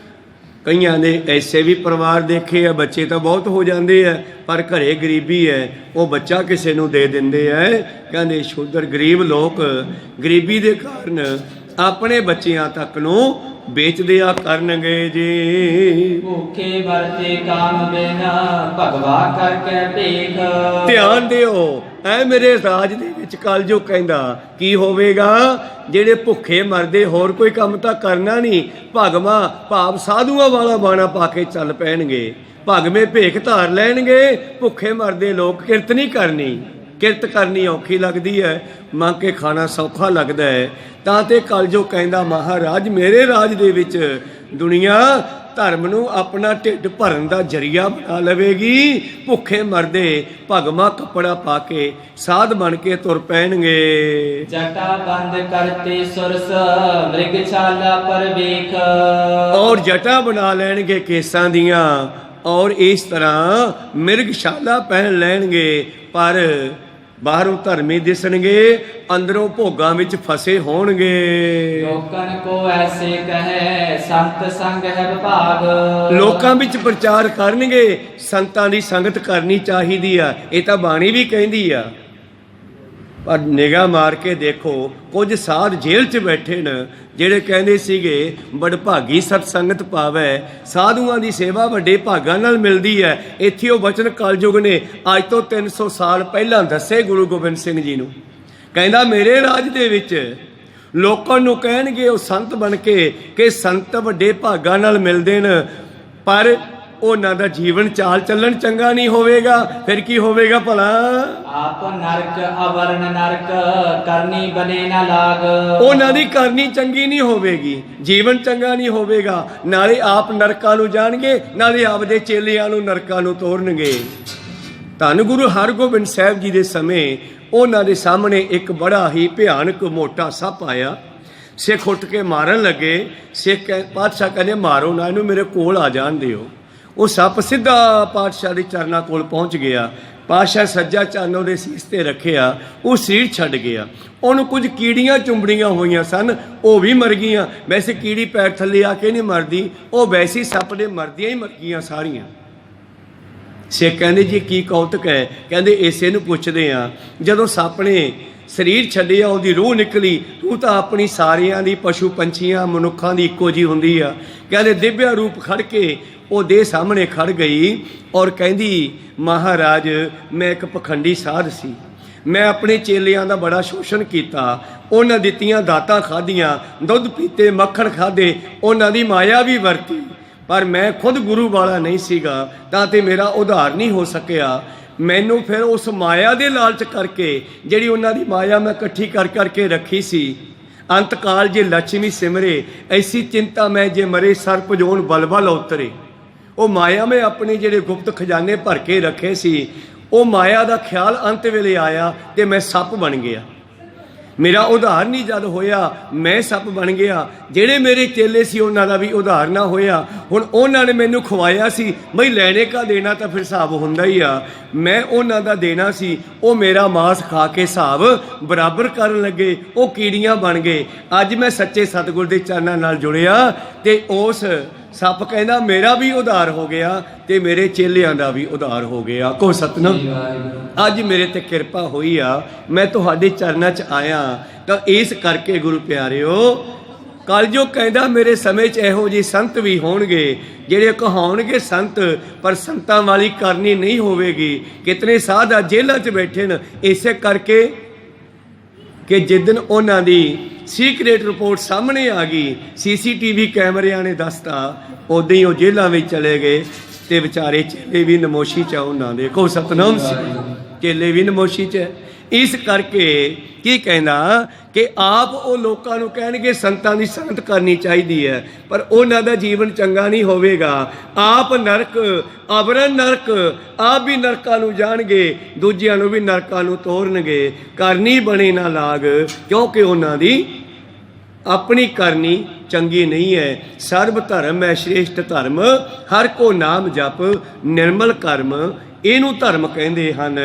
ਕਈਆਂ ਦੇ ਐਸੇ ਵੀ ਪਰਿਵਾਰ ਦੇਖੇ ਆ, ਬੱਚੇ ਤਾਂ ਬਹੁਤ ਹੋ ਜਾਂਦੇ ਆ ਪਰ ਘਰੇ ਗਰੀਬੀ ਹੈ, ਉਹ ਬੱਚਾ ਕਿਸੇ ਨੂੰ ਦੇ ਦਿੰਦੇ ਆ। ਕਹਿੰਦੇ ਸ਼ੂਦਰ ਗਰੀਬ ਲੋਕ ਗਰੀਬੀ ਦੇ ਕਾਰਨ ਆਪਣੇ ਬੱਚਿਆਂ ਤੱਕ ਨੂੰ ਵੇਚਦਿਆ ਕਰਨਗੇ ਜੀ। ਭੁੱਖੇ ਵਰਤੇ ਕਾਮ ਬਿਨਾ ਭਗਵਾ ਕਰਕੇ ਭੇਖ। ਧਿਆਨ ਦਿਓ, ਐ ਮੇਰੇ ਰਾਜ ਦੇ ਵਿੱਚ ਕਲਯੁਗ ਕਹਿੰਦਾ ਕੀ ਹੋਵੇਗਾ? ਜਿਹੜੇ ਭੁੱਖੇ ਮਰਦੇ, ਹੋਰ ਕੋਈ ਕੰਮ ਤਾਂ ਕਰਨਾ ਨਹੀਂ, ਭਗਵਾ ਭਾਵ ਸਾਧੂਆਂ ਵਾਲਾ ਬਾਣਾ ਪਾ ਕੇ ਚੱਲ ਪੈਣਗੇ, ਭਗਵੇਂ ਭੇਖ ਧਾਰ ਲੈਣਗੇ। ਭੁੱਖੇ ਮਰਦੇ ਲੋਕ ਕਿਰਤ ਨਹੀਂ ਕਰਨੀ, ਕਿਰਤ ਕਰਨੀ ਔਖੀ ਲੱਗਦੀ ਹੈ, ਮੰਗ ਕੇ ਖਾਣਾ ਸੌਖਾ ਲੱਗਦਾ ਹੈ। ਤਾਂ ਤੇ ਕਲਯੁਗ ਕਹਿੰਦਾ ਮਹਾਰਾਜ ਮੇਰੇ ਰਾਜ ਦੇ ਵਿੱਚ ਦੁਨੀਆ ਧਰਮ ਨੂੰ ਆਪਣਾ ਢਿੱਡ ਭਰਨ ਦਾ ਜ਼ਰੀਆ ਬਣਾ ਲਵੇਗੀ। ਭੁੱਖੇ ਮਰਦੇ ਭਗਵਾ ਕੱਪੜਾ ਪਾ ਕੇ ਸਾਧ ਬਣ ਕੇ ਤੁਰ ਪੈਣਗੇ। ਜਟਾ ਬੰਦ ਕਰਤੇ ਸੁਰਸ ਮ੍ਰਿਗ ਛਾਲਾ ਪਰ ਵੇਖ। ਔਰ ਜਟਾ ਬਣਾ ਲੈਣਗੇ ਕੇਸਾਂ ਦੀਆਂ, ਔਰ ਇਸ ਤਰ੍ਹਾਂ ਮਿਰਗਸ਼ਾਲਾ ਪਹਿਨ ਲੈਣਗੇ, ਪਰ ਬਾਹਰੋਂ ਧਰਮੀ ਦਿਸਣਗੇ, ਅੰਦਰੋਂ ਭੋਗਾਂ ਵਿੱਚ ਫਸੇ ਹੋਣਗੇ। ਲੋਕਨ ਕੋ ਐਸੇ ਕਹੇ ਸੰਤ ਸੰਗ ਹੈ ਵਿਭਾਗ। ਲੋਕਾਂ ਵਿੱਚ ਪ੍ਰਚਾਰ ਕਰਨਗੇ, ਸੰਤਾਂ ਦੀ ਸੰਗਤ ਕਰਨੀ ਚਾਹੀਦੀ ਆ, ਇਹ ਤਾਂ ਬਾਣੀ ਵੀ ਕਹਿੰਦੀ ਆ। ਪਰ ਨਿਗਾਹ ਮਾਰ ਕੇ ਦੇਖੋ, ਕੁਝ ਸਾਧ ਜੇਲ੍ਹ 'ਚ ਬੈਠੇ ਨੇ ਜਿਹੜੇ ਕਹਿੰਦੇ ਸੀਗੇ ਬੜਭਾਗੀ ਸਤ ਸੰਗਤ ਪਾਵੈ, ਸਾਧੂਆਂ ਦੀ ਸੇਵਾ ਵੱਡੇ ਭਾਗਾਂ ਨਾਲ ਮਿਲਦੀ ਹੈ। ਇੱਥੇ ਉਹ ਵਚਨ ਕਲਯੁਗ ਨੇ ਅੱਜ ਤੋਂ 300 ਸਾਲ ਪਹਿਲਾਂ ਦੱਸੇ ਗੁਰੂ ਗੋਬਿੰਦ ਸਿੰਘ ਜੀ ਨੂੰ। ਕਹਿੰਦਾ ਮੇਰੇ ਰਾਜ ਦੇ ਵਿੱਚ ਲੋਕਾਂ ਨੂੰ ਕਹਿਣਗੇ ਉਹ ਸੰਤ ਬਣ ਕੇ ਕਿ ਸੰਤ ਵੱਡੇ ਭਾਗਾਂ ਨਾਲ ਮਿਲਦੇ ਨੇ, ਪਰ ਉਹਨਾਂ ਦਾ ਜੀਵਨ ਚਾਲ ਚੱਲਣ ਚੰਗਾ ਨਹੀਂ ਹੋਵੇਗਾ। ਫਿਰ ਕੀ ਹੋਵੇਗਾ ਭਲਾ? ਆਪ ਨਰਕ ਅਵਰਨ ਨਰਕ ਕਰਨੀ ਬਨੇ ਨਾ ਲਾਗ। ਉਹਨਾਂ ਦੀ ਕਰਨੀ ਚੰਗੀ ਨਹੀਂ ਹੋਵੇਗੀ, ਜੀਵਨ ਚੰਗਾ ਨਹੀਂ ਹੋਵੇਗਾ, ਨਾਲੇ ਆਪ ਨਰਕਾਂ ਨੂੰ ਜਾਣਗੇ, ਨਾਲੇ ਆਪਦੇ ਚੇਲਿਆਂ ਨੂੰ ਨਰਕਾਂ ਨੂੰ ਤੋਰਨਗੇ। ਧੰਨ ਗੁਰੂ ਹਰਗੋਬਿੰਦ ਸਾਹਿਬ ਜੀ ਦੇ ਸਮੇਂ ਉਹਨਾਂ ਦੇ ਸਾਹਮਣੇ ਇੱਕ ਬੜਾ ਹੀ ਭਿਆਨਕ ਮੋਟਾ ਸੱਪ ਆਇਆ। ਸਿੱਖ ਉੱਠ ਕੇ ਮਾਰਨ ਲੱਗੇ। ਸਿੱਖ ਪਾਤਸ਼ਾਹ ਕਹਿੰਦੇ ਮਾਰੋ ਨਾ ਇਹਨੂੰ, ਮੇਰੇ ਕੋਲ ਆ ਜਾਣ ਦਿਓ। ਉਹ ਸੱਪ ਸਿੱਧਾ ਪਾਤਸ਼ਾਹ ਦੇ ਚਰਨਾਂ ਕੋਲ ਪਹੁੰਚ ਗਿਆ। ਪਾਤਸ਼ਾਹ ਸੱਜਾ ਚਰਨ ਉਹਦੇ ਸੀਸ ਤੇ ਰੱਖਿਆ, ਉਹ ਸਰੀਰ ਛੱਡ ਗਿਆ। ਉਹਨੂੰ ਕੁਝ ਕੀੜੀਆਂ ਚੁੰਬੜੀਆਂ ਹੋਈਆਂ ਸਨ, ਉਹ ਵੀ ਮਰ ਗਈਆਂ। ਵੈਸੇ ਕੀੜੀ ਪੈਰ ਥੱਲੇ ਆ ਕੇ ਨਹੀਂ ਮਰਦੀ, ਉਹ ਵੈਸੇ ਸੱਪ ਦੇ ਮਰਦੀਆਂ ਹੀ ਮਰ ਗਈਆਂ ਸਾਰੀਆਂ। ਸਿੱਖ ਕਹਿੰਦੇ ਜੀ ਕੀ ਕੌਤਕ ਹੈ? ਕਹਿੰਦੇ ਇਸੇ ਨੂੰ ਪੁੱਛਦੇ ਆ। ਜਦੋਂ ਸੱਪ ਨੇ ਸਰੀਰ ਛੱਡਿਆ, ਉਹਦੀ ਰੂਹ ਨਿਕਲੀ। ਰੂਹ ਤਾਂ ਆਪਣੀ ਸਾਰਿਆਂ ਦੀ, ਪਸ਼ੂ ਪੰਛੀਆਂ ਮਨੁੱਖਾਂ ਦੀ ਇੱਕੋ ਜਿਹੀ ਹੁੰਦੀ ਆ। ਕਹਿੰਦੇ ਦਿਵਿਆ ਰੂਪ ਖੜ ਕੇ ਉਹਦੇ ਸਾਹਮਣੇ ਖੜ ਗਈ ਔਰ ਕਹਿੰਦੀ ਮਹਾਰਾਜ ਮੈਂ ਇੱਕ ਪਖੰਡੀ ਸਾਧ ਸੀ, ਮੈਂ ਆਪਣੇ ਚੇਲਿਆਂ ਦਾ ਬੜਾ ਸ਼ੋਸ਼ਣ ਕੀਤਾ, ਉਹਨਾਂ ਦਿੱਤੀਆਂ ਦਾਤਾਂ ਖਾਧੀਆਂ, ਦੁੱਧ ਪੀਤੇ, ਮੱਖਣ ਖਾਧੇ, ਉਹਨਾਂ ਦੀ ਮਾਇਆ ਵੀ ਵਰਤੀ, ਪਰ ਮੈਂ ਖੁਦ ਗੁਰੂ ਵਾਲਾ ਨਹੀਂ ਸੀਗਾ ਤਾਂ ਤੇ ਮੇਰਾ ਉਧਾਰ ਨਹੀਂ ਹੋ ਸਕਿਆ। ਮੈਨੂੰ ਫਿਰ ਉਸ ਮਾਇਆ ਦੇ ਲਾਲਚ ਕਰਕੇ, ਜਿਹੜੀ ਉਹਨਾਂ ਦੀ ਮਾਇਆ ਮੈਂ ਇਕੱਠੀ ਕਰ ਕਰਕੇ ਰੱਖੀ ਸੀ, ਅੰਤਕਾਲ ਜੇ ਲక్ష్ਮੀ ਸਿਮਰੇ ਐਸੀ ਚਿੰਤਾ ਮੈਂ ਜੇ ਮਰੇ ਸਰਪ ਜੋਨ ਬਲਬਲ ਉਤਰੇ। ਉਹ ਮਾਇਆ ਮੈਂ ਆਪਣੇ ਜਿਹੜੇ ਗੁਪਤ ਖਜ਼ਾਨੇ ਭਰ ਕੇ ਰੱਖੇ ਸੀ, ਉਹ ਮਾਇਆ ਦਾ ਖਿਆਲ ਅੰਤ ਵੇਲੇ ਆਇਆ ਤੇ ਮੈਂ ਸੱਪ ਬਣ ਗਿਆ। ਮੇਰਾ ਉਧਾਰ ਨਹੀਂ ਜਦ ਹੋਇਆ, ਮੈਂ ਸੱਪ ਬਣ ਗਿਆ। ਜਿਹੜੇ ਮੇਰੇ ਚੇਲੇ ਸੀ ਉਹਨਾਂ ਦਾ ਵੀ ਉਧਾਰ ਨਾ ਹੋਇਆ। ਹੁਣ ਉਹਨਾਂ ਨੇ ਮੈਨੂੰ ਖਵਾਇਆ ਸੀ, ਬਈ ਲੈਣੇ ਕਾ ਦੇਣਾ ਤਾਂ ਫਿਰ ਹਿਸਾਬ ਹੁੰਦਾ ਹੀ ਆ। ਮੈਂ ਉਹਨਾਂ ਦਾ ਦੇਣਾ ਸੀ, ਉਹ ਮੇਰਾ ਮਾਸ ਖਾ ਕੇ ਹਿਸਾਬ ਬਰਾਬਰ ਕਰਨ ਲੱਗੇ, ਉਹ ਕੀੜੀਆਂ ਬਣ ਗਏ। ਅੱਜ ਮੈਂ ਸੱਚੇ ਸਤਿਗੁਰ ਦੇ ਚਰਨਾਂ ਨਾਲ ਜੁੜਿਆ ਤੇ ਉਸ ਸੱਪ ਕਹਿੰਦਾ ਮੇਰਾ ਵੀ ਉਧਾਰ ਹੋ ਗਿਆ ਤੇ ਮੇਰੇ ਚੇਲਿਆਂ ਦਾ ਵੀ ਉਧਾਰ ਹੋ ਗਿਆ। ਕੋ ਸਤਿਨਾਮ। ਅੱਜ ਮੇਰੇ ਤੇ ਕਿਰਪਾ ਹੋਈ ਆ, ਮੈਂ ਤੁਹਾਡੇ ਚਰਨਾਂ 'ਚ ਆਇਆ। ਤਾਂ ਇਸ ਕਰਕੇ ਗੁਰੂ ਪਿਆਰਿਓ, ਕਲਯੁਗ ਕਹਿੰਦਾ ਮੇਰੇ ਸਮੇਂ 'ਚ ਇਹੋ ਜਿਹੇ ਸੰਤ ਵੀ ਹੋਣਗੇ ਜਿਹੜੇ ਕਹਾਉਣਗੇ ਸੰਤ, ਪਰ ਸੰਤਾਂ ਵਾਲੀ ਕਰਨੀ ਨਹੀਂ ਹੋਵੇਗੀ। ਕਿਤਨੇ ਸਾਧ ਆ ਜੇਲ੍ਹਾਂ 'ਚ ਬੈਠੇ ਨੇ ਇਸੇ ਕਰਕੇ ਕਿ ਜਿੱਦਣ ਉਹਨਾਂ ਦੀ ਸੀਕ੍ਰੇਟ ਰਿਪੋਰਟ ਸਾਹਮਣੇ ਆ ਗਈ, CCTV ਕੈਮਰਿਆਂ ਨੇ ਦੱਸਤਾ, ਉਦੋਂ ਹੀ ਉਹ ਜੇਲ੍ਹਾਂ ਵਿੱਚ ਚਲੇ ਗਏ ਤੇ ਵਿਚਾਰੇ ਚੇਲੇ ਵੀ ਨਮੋਸ਼ੀ 'ਚ ਉਹਨਾਂ ਦੇ। ਕੋ ਸਤਨਾਮ ਸੀ, ਚੇਲੇ ਵੀ ਨਮੋਸ਼ੀ 'ਚ। ਇਸ ਕਰਕੇ ਕੀ ਕਹਿੰਦਾ ਕਿ ਆਪ ਉਹ ਲੋਕਾਂ ਨੂੰ ਕਹਿਣਗੇ ਸੰਤਾਂ ਦੀ ਸੰਗਤ ਕਰਨੀ ਚਾਹੀਦੀ ਹੈ, ਪਰ ਉਹਨਾਂ ਦਾ ਜੀਵਨ ਚੰਗਾ ਨਹੀਂ ਹੋਵੇਗਾ। ਆਪ ਨਰਕ ਅਵਰਨ ਨਰਕ, ਆਪ ਵੀ ਨਰਕਾਂ ਨੂੰ ਜਾਣਗੇ, ਦੂਜਿਆਂ ਨੂੰ ਵੀ ਨਰਕਾਂ ਨੂੰ ਤੋਰਨਗੇ। ਕਰਨੀ ਬਣੇ ਨਾ ਲਾਗ, ਕਿਉਂਕਿ ਉਹਨਾਂ ਦੀ ਆਪਣੀ ਕਰਨੀ ਚੰਗੀ ਨਹੀਂ ਹੈ। ਸਰਬ ਧਰਮ ਹੈ ਸ਼੍ਰੇਸ਼ਟ ਧਰਮ, ਹਰ ਕੋ ਨਾਮ ਜਪ ਨਿਰਮਲ ਕਰਮ, ਇਹਨੂੰ ਧਰਮ ਕਹਿੰਦੇ ਹਨ।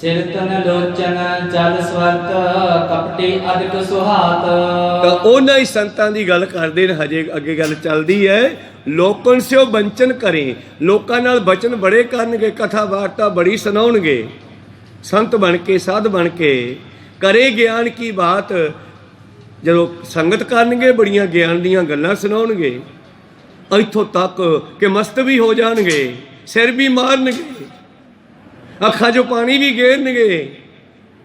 ਸਿਰ ਤਨ ਲੋਚਨ ਜਲ ਸਵਰਤ ਕਪਟੀ ਅਦਕ ਸੁਹਾਤ। ਤਾਂ ਉਹਨਾਂ ਹੀ ਸੰਤਾਂ ਦੀ ਗੱਲ ਕਰਦੇ ਨੇ। ਹਜੇ ਅੱਗੇ ਗੱਲ ਚੱਲਦੀ ਹੈ। ਲੋਕਨ ਸਿਓ ਬੰਚਨ ਕਰੇ, ਲੋਕਾਂ ਨਾਲ ਬਚਨ ਬੜੇ ਕਰਨਗੇ, ਕਥਾ ਵਾਰਤਾ ਬੜੀ ਸੁਣਾਉਣਗੇ, ਸੰਤ ਬਣ ਕੇ ਸਾਧ ਬਣ ਕੇ। ਕਰੇ ਗਿਆਨ ਕੀ ਬਾਤ, ਜਦੋਂ ਸੰਗਤ ਕਰਨਗੇ ਬੜੀਆਂ ਗਿਆਨ ਦੀਆਂ ਗੱਲਾਂ ਸੁਣਾਉਣਗੇ, ਇੱਥੋਂ ਤੱਕ ਕਿ ਮਸਤ ਵੀ ਹੋ ਜਾਣਗੇ, ਸਿਰ ਵੀ ਮਾਰਨਗੇ, ਅੱਖਾਂ 'ਚੋਂ ਪਾਣੀ ਵੀ ਗੇਰਨਗੇ,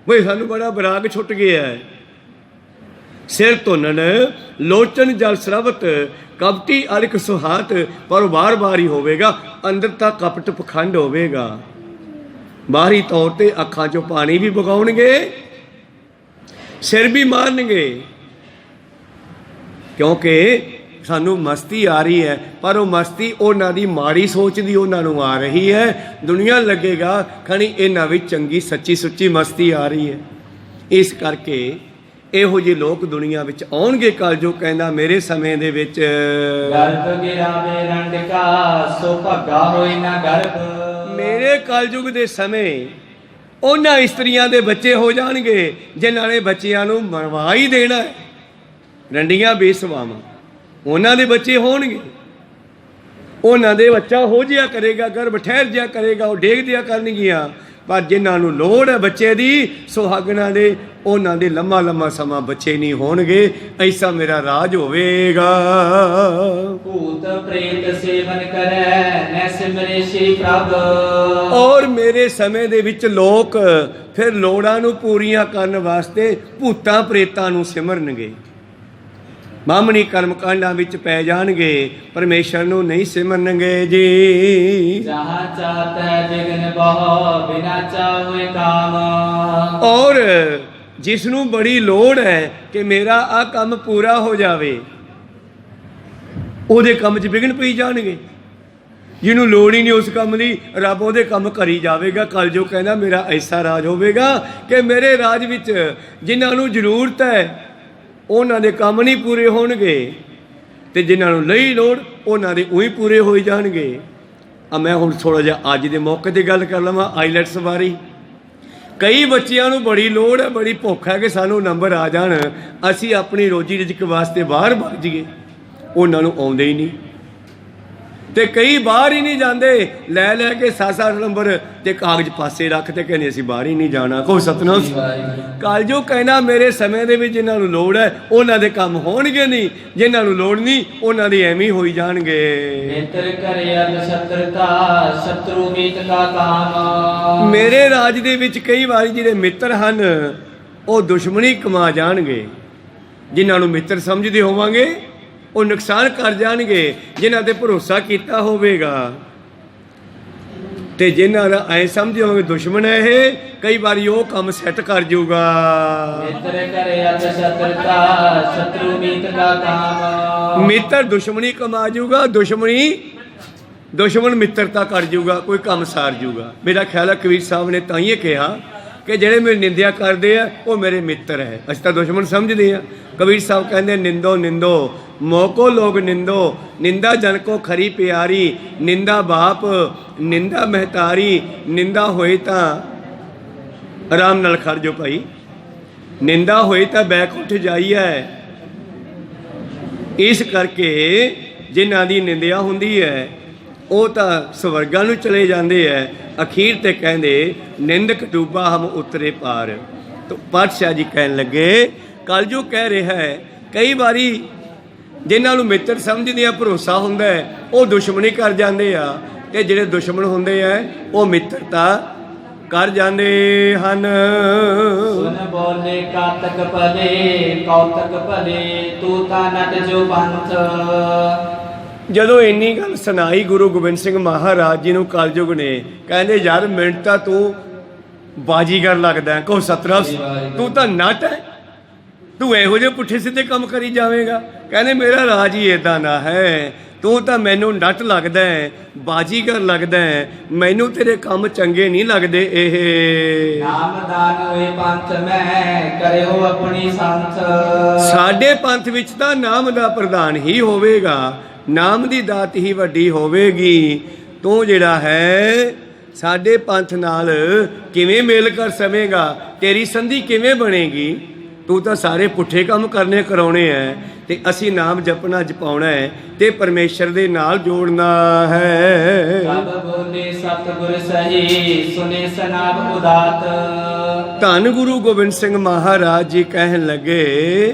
ਬਈ ਸਾਨੂੰ ਬੜਾ ਬਰਾਗ ਛੁੱਟ ਗਿਆ। ਸਿਰ ਧੁੰਨਣ ਲੋਚਨ ਜਲ ਸਰਬਤ ਕਪਟੀ ਅਲਖ ਸੁਹਾਤ, ਪਰ ਵਾਰ-ਵਾਰ ਹੀ ਹੋਵੇਗਾ, ਅੰਦਰ ਤਾਂ ਕਪਟ ਪਖੰਡ ਹੋਵੇਗਾ। ਬਾਹਰੀ ਤੌਰ ਤੇ ਅੱਖਾਂ 'ਚੋਂ ਪਾਣੀ ਵੀ ਵਗਾਉਣਗੇ, ਸਿਰ ਵੀ ਮਾਰਨਗੇ, ਕਿਉਂਕਿ ਸਾਨੂੰ ਮਸਤੀ ਆ ਰਹੀ ਹੈ, ਪਰ ਉਹ ਮਸਤੀ ਉਹਨਾਂ ਦੀ ਮਾੜੀ ਸੋਚ ਦੀ ਉਹਨਾਂ ਨੂੰ ਆ ਰਹੀ ਹੈ। ਦੁਨੀਆ ਲੱਗੇਗਾ ਖਣੀ ਇਹਨਾਂ ਵਿੱਚ ਚੰਗੀ ਸੱਚੀ ਸੁੱਚੀ ਮਸਤੀ ਆ ਰਹੀ ਹੈ। ਇਸ ਕਰਕੇ ਇਹੋ ਜਿਹੇ ਲੋਕ ਦੁਨੀਆ ਵਿੱਚ ਆਉਣਗੇ। ਕਲਯੁਗ ਕਹਿੰਦਾ ਮੇਰੇ ਸਮੇਂ ਦੇ ਵਿੱਚ ਗਰਭ ਗਿਰਾਵੇ ਰੰਡਕਾ ਸੋ ਭੱਗਾ ਹੋਏ ਨਾ ਗਰਭ। ਮੇਰੇ ਕਲਯੁਗ ਦੇ ਸਮੇਂ ਉਹਨਾਂ ਇਸਤਰੀਆਂ ਦੇ ਬੱਚੇ ਹੋ ਜਾਣਗੇ ਜਿਨ੍ਹਾਂ ਨੇ ਬੱਚਿਆਂ ਨੂੰ ਮਰਵਾ ਹੀ ਦੇਣਾ ਹੈ। ਰੰਡੀਆਂ ਬੇਸਵਾਵਾਂ ਉਹਨਾਂ ਦੇ ਬੱਚੇ ਹੋਣਗੇ, ਉਹਨਾਂ ਦੇ ਬੱਚਾ ਹੋ ਜਿਆ ਕਰੇਗਾ, ਗਰਭ ਠਹਿਰ ਜਿਆ ਕਰੇਗਾ, ਉਹ ਡੇਗ ਦਿਆ ਕਰਨਗੀਆਂ। ਪਰ ਜਿਨ੍ਹਾਂ ਨੂੰ ਲੋੜ ਹੈ ਬੱਚੇ ਦੀ, ਸੁਹਾਗਣਾਂ ਦੇ, ਉਹਨਾਂ ਦੇ ਲੰਮਾ ਲੰਮਾ ਸਮਾਂ ਬੱਚੇ ਨਹੀਂ ਹੋਣਗੇ। ਐਸਾ ਮੇਰਾ ਰਾਜ ਹੋਵੇਗਾ। ਭੂਤ ਪ੍ਰੇਤ ਸੇਵਨ ਕਰੈ ਨੈ ਸਿਮਰੇ ਸ਼੍ਰੀ ਪ੍ਰਭ। ਔਰ ਮੇਰੇ ਸਮੇਂ ਦੇ ਵਿੱਚ ਲੋਕ ਫਿਰ ਲੋੜਾਂ ਨੂੰ ਪੂਰੀਆਂ ਕਰਨ ਵਾਸਤੇ ਭੂਤਾਂ ਪ੍ਰੇਤਾਂ ਨੂੰ ਸਿਮਰਨਗੇ। ਬਾਹਮਣੀ ਕਰਮਕਾਂਡਾਂ ਵਿੱਚ ਪੈ ਜਾਣਗੇ, ਪਰਮੇਸ਼ਰ ਨੂੰ ਨਹੀਂ ਸਿਮਰਨਗੇ ਜੀ। जहाँ चाहता है विघ्न बहु बिना चाहे काम। ਔਰ ਜਿਸ ਨੂੰ ਬੜੀ ਲੋੜ ਹੈ ਕਿ ਮੇਰਾ ਆਹ ਕੰਮ ਪੂਰਾ ਹੋ ਜਾਵੇ, ਉਹਦੇ ਕੰਮ 'ਚ ਵਿਘਨ ਪਈ ਜਾਣਗੇ। ਜਿਹਨੂੰ ਲੋੜ ਹੀ ਨਹੀਂ ਉਸ ਕੰਮ ਦੀ, ਰੱਬ ਉਹਦੇ ਕੰਮ ਕਰੀ ਜਾਵੇਗਾ। ਕਲਯੁਗ ਕਹਿੰਦਾ ਮੇਰਾ ਐਸਾ ਰਾਜ ਹੋਵੇਗਾ ਕਿ ਮੇਰੇ ਰਾਜ ਵਿੱਚ ਜਿਨ੍ਹਾਂ ਨੂੰ ਜ਼ਰੂਰਤ ਹੈ ਉਹਨਾਂ ਦੇ ਕੰਮ ਨਹੀਂ ਪੂਰੇ ਹੋਣਗੇ, ਤੇ ਜਿਨ੍ਹਾਂ ਨੂੰ ਨਹੀਂ ਲੋੜ ਉਹਨਾਂ ਦੇ ਉਹੀ ਪੂਰੇ ਹੋਈ ਜਾਣਗੇ। ਮੈਂ ਹੁਣ ਥੋੜ੍ਹਾ ਜਿਹਾ ਅੱਜ ਦੇ ਮੌਕੇ 'ਤੇ ਗੱਲ ਕਰ ਲਵਾਂ ਆਈਲੈਟਸ ਬਾਰੇ। ਕਈ ਬੱਚਿਆਂ ਨੂੰ ਬੜੀ ਲੋੜ ਹੈ, ਬੜੀ ਭੁੱਖ ਹੈ ਕਿ ਸਾਨੂੰ ਨੰਬਰ ਆ ਜਾਣ, ਅਸੀਂ ਆਪਣੀ ਰੋਜੀ ਰਿਜ਼ਕ ਵਾਸਤੇ ਬਾਹਰ ਭੱਜ ਜਾਈਏ। ਉਹਨਾਂ ਨੂੰ ਆਉਂਦੇ ਹੀ ਨਹੀਂ, ਤੇ ਕਈ ਬਾਹਰ ਹੀ ਨਹੀਂ ਜਾਂਦੇ, ਲੈ ਲੈ ਕੇ 7-7 ਨੰਬਰ ਤੇ ਕਾਗਜ਼ ਪਾਸੇ ਰੱਖ ਤੇ ਕਹਿੰਦੇ ਅਸੀਂ ਬਾਹਰ ਹੀ ਨਹੀਂ ਜਾਣਾ। ਕੋ ਸਤਨਾਮ। ਕਲਯੁਗ ਕਹਿੰਦਾ ਮੇਰੇ ਸਮੇਂ ਦੇ ਵਿੱਚ ਜਿਨ੍ਹਾਂ ਨੂੰ ਲੋੜ ਹੈ ਉਹਨਾਂ ਦੇ ਕੰਮ ਹੋਣਗੇ ਨਹੀਂ, ਜਿਨ੍ਹਾਂ ਨੂੰ ਲੋੜ ਨਹੀਂ ਉਹਨਾਂ ਦੇ ਐਵੇਂ ਹੀ ਹੋਈ ਜਾਣਗੇ। ਮਿੱਤਰ ਕਰੇ ਅਤ ਸ਼ਤਰਤਾ ਸ਼ਤਰੂ ਮੀਤ ਕਾ ਕਾਮ। ਮੇਰੇ ਰਾਜ ਦੇ ਵਿੱਚ ਕਈ ਵਾਰੀ ਜਿਹੜੇ ਮਿੱਤਰ ਹਨ ਉਹ ਦੁਸ਼ਮਣੀ ਕਮਾ ਜਾਣਗੇ। ਜਿਨ੍ਹਾਂ ਨੂੰ ਮਿੱਤਰ ਸਮਝਦੇ ਹੋਵਾਂਗੇ ਉਹ ਨੁਕਸਾਨ ਕਰ ਜਾਣਗੇ, ਜਿਨ੍ਹਾਂ ਤੇ ਭਰੋਸਾ ਕੀਤਾ ਹੋਵੇਗਾ। ਤੇ ਜਿਨ੍ਹਾਂ ਦਾ ਐ ਸਮਝੇ ਹੋਵੇ ਦੁਸ਼ਮਣ ਹੈ ਇਹ, ਕਈ ਵਾਰੀ ਉਹ ਕੰਮ ਸੈੱਟ ਕਰ ਜਾਊਗਾ। ਮਿੱਤਰ ਕਰੇ ਅਤ ਸ਼ਤਰਤਾ ਸ਼ਤਰੂ ਮੀਤ ਕਾ ਕਾਮ। ਮਿੱਤਰ ਦੁਸ਼ਮਣੀ ਕਮਾ ਜਾਊਗਾ, ਦੁਸ਼ਮਣ ਮਿੱਤਰਤਾ ਕਰ ਜਾਊਗਾ, ਕੋਈ ਕੰਮ ਸਾਰ ਜਾਊਗਾ। ਮੇਰਾ ਖਿਆਲ ਹੈ ਕਬੀਰ ਸਾਹਿਬ ਨੇ ਤਾਂ ਹੀ ਕਿਹਾ ਕਿ ਜਿਹੜੇ ਮੇਰੀ ਨਿੰਦਿਆ ਕਰਦੇ ਆ ਉਹ ਮੇਰੇ ਮਿੱਤਰ ਹੈ, ਅਸੀਂ ਤਾਂ ਦੁਸ਼ਮਣ ਸਮਝਦੇ ਆ। ਕਬੀਰ ਸਾਹਿਬ ਕਹਿੰਦੇ ਨਿੰਦੋ ਨਿੰਦੋ ਮੋਕੋ ਲੋਗ ਨਿੰਦੋ, ਨਿੰਦਾ ਜਨ ਕੋ ਖਰੀ ਪਿਆਰੀ, ਨਿੰਦਾ ਬਾਪ ਨਿੰਦਾ ਮਹਤਾਰੀ, ਨਿੰਦਾ ਹੋਏ ਤਾਂ ਆਰਾਮ ਨਾਲ ਖੜ ਜੋ ਭਾਈ, ਨਿੰਦਾ ਹੋਏ ਤਾਂ ਬੈਕ ਉੱਠ ਜਾਈਏ। ਇਸ ਕਰਕੇ ਜਿਨ੍ਹਾਂ ਦੀ ਨਿੰਦਿਆ ਹੁੰਦੀ ਹੈ ਉਹ ਤਾਂ ਸਵਰਗਾਂ ਨੂੰ ਚਲੇ ਜਾਂਦੇ ਹੈ। ਅਖੀਰ ਤੇ ਕਹਿੰਦੇ ਨਿੰਦਕ ਡੂਬਾ ਹਮ ਉਤਰੇ ਪਾਰ। ਤਾਂ ਪਾਤਸ਼ਾਹ ਜੀ ਕਹਿਣ ਲੱਗੇ ਕਲਯੁਗ ਕਹਿ ਰਿਹਾ ਹੈ ਕਈ ਵਾਰੀ ਜਿਨ੍ਹਾਂ ਨੂੰ ਮਿੱਤਰ ਸਮਝਦੇ ਆ, ਭਰੋਸਾ ਹੁੰਦਾ ਹੈ, ਉਹ ਦੁਸ਼ਮਣੀ ਕਰ ਜਾਂਦੇ ਆ, ਤੇ ਜਿਹੜੇ ਦੁਸ਼ਮਣ ਹੁੰਦੇ ਆ ਉਹ ਮਿੱਤਰਤਾ ਕਰ ਜਾਂਦੇ ਹਨ। ਸੁਨ ਬੋਲੇ ਕਾਤਕ ਭਲੇ ਕੌਤਕ ਭਲੇ ਤੂੰ ਤਾਂ ਨਟ ਜੋ ਪੰਥ। ਜਦੋਂ ਇੰਨੀ ਗੱਲ ਸੁਣਾਈ ਗੁਰੂ ਗੋਬਿੰਦ ਸਿੰਘ ਮਹਾਰਾਜ ਜੀ ਨੂੰ ਕਲਯੁਗ ਨੇ, ਕਹਿੰਦੇ ਯਾਰ ਮਿੰਟ ਤਾਂ ਤੂੰ ਬਾਜੀਗਰ ਲੱਗਦਾ ਹੈ। ਕਹੋ ਸਤਨਾਮ, ਤੂੰ ਤਾਂ ਨਟ ਹੈ, ਤੂੰ ਇਹੋ ਜਿਹੇ ਪੁੱਠੇ ਸਿੱਧੇ ਕੰਮ ਕਰੀ ਜਾਵੇਂਗਾ। ਕਹਿੰਦੇ ਮੇਰਾ ਰਾਜ ਹੀ ਏਦਾਂ ਦਾ ਹੈ, ਤੂੰ ਤਾਂ ਮੈਨੂੰ ਨਟ ਲੱਗਦਾ ਹੈ, ਬਾਜੀਗਰ ਲੱਗਦਾ ਹੈ, ਮੈਨੂੰ ਤੇਰੇ ਕੰਮ ਚੰਗੇ ਨਹੀਂ ਲੱਗਦੇ। ਇਹ ਨਾਮਦਾਨ ਹੋਏ ਪੰਥ ਮੈਂ ਕਰਿਓ ਆਪਣੀ ਸੰਤ। ਸਾਡੇ ਪੰਥ ਵਿੱਚ ਤਾਂ ਨਾਮ ਦਾ ਪ੍ਰਧਾਨ ਹੀ ਹੋਵੇਗਾ, ਨਾਮ ਦੀ ਦਾਤ ਹੀ ਵੱਡੀ ਹੋਵੇਗੀ। ਤੂੰ ਜਿਹੜਾ ਹੈ ਸਾਡੇ ਪੰਥ ਨਾਲ ਕਿਵੇਂ ਮੇਲ ਕਰ ਸਵੇਂਗਾ, ਤੇਰੀ ਸੰਧੀ ਕਿਵੇਂ ਬਣੇਗੀ? ਤੂੰ ਤਾਂ ਸਾਰੇ ਪੁੱਠੇ ਕੰਮ ਕਰਨੇ ਕਰਾਉਣੇ ਐ, ਤੇ ਅਸੀਂ ਨਾਮ ਜਪਣਾ ਜਪਾਉਣਾ ਹੈ ਤੇ ਪਰਮੇਸ਼ਰ ਦੇ ਨਾਲ ਜੋੜਨਾ ਹੈ। ਸਭ ਬੋਲੇ ਸਤਿਗੁਰ ਸਹੀ ਸੁਨੇ ਸਨਾਬ ਉਦਾਤ। ਧੰਨ ਗੁਰੂ ਗੋਬਿੰਦ ਸਿੰਘ ਮਹਾਰਾਜ ਜੀ ਕਹਿਣ ਲੱਗੇ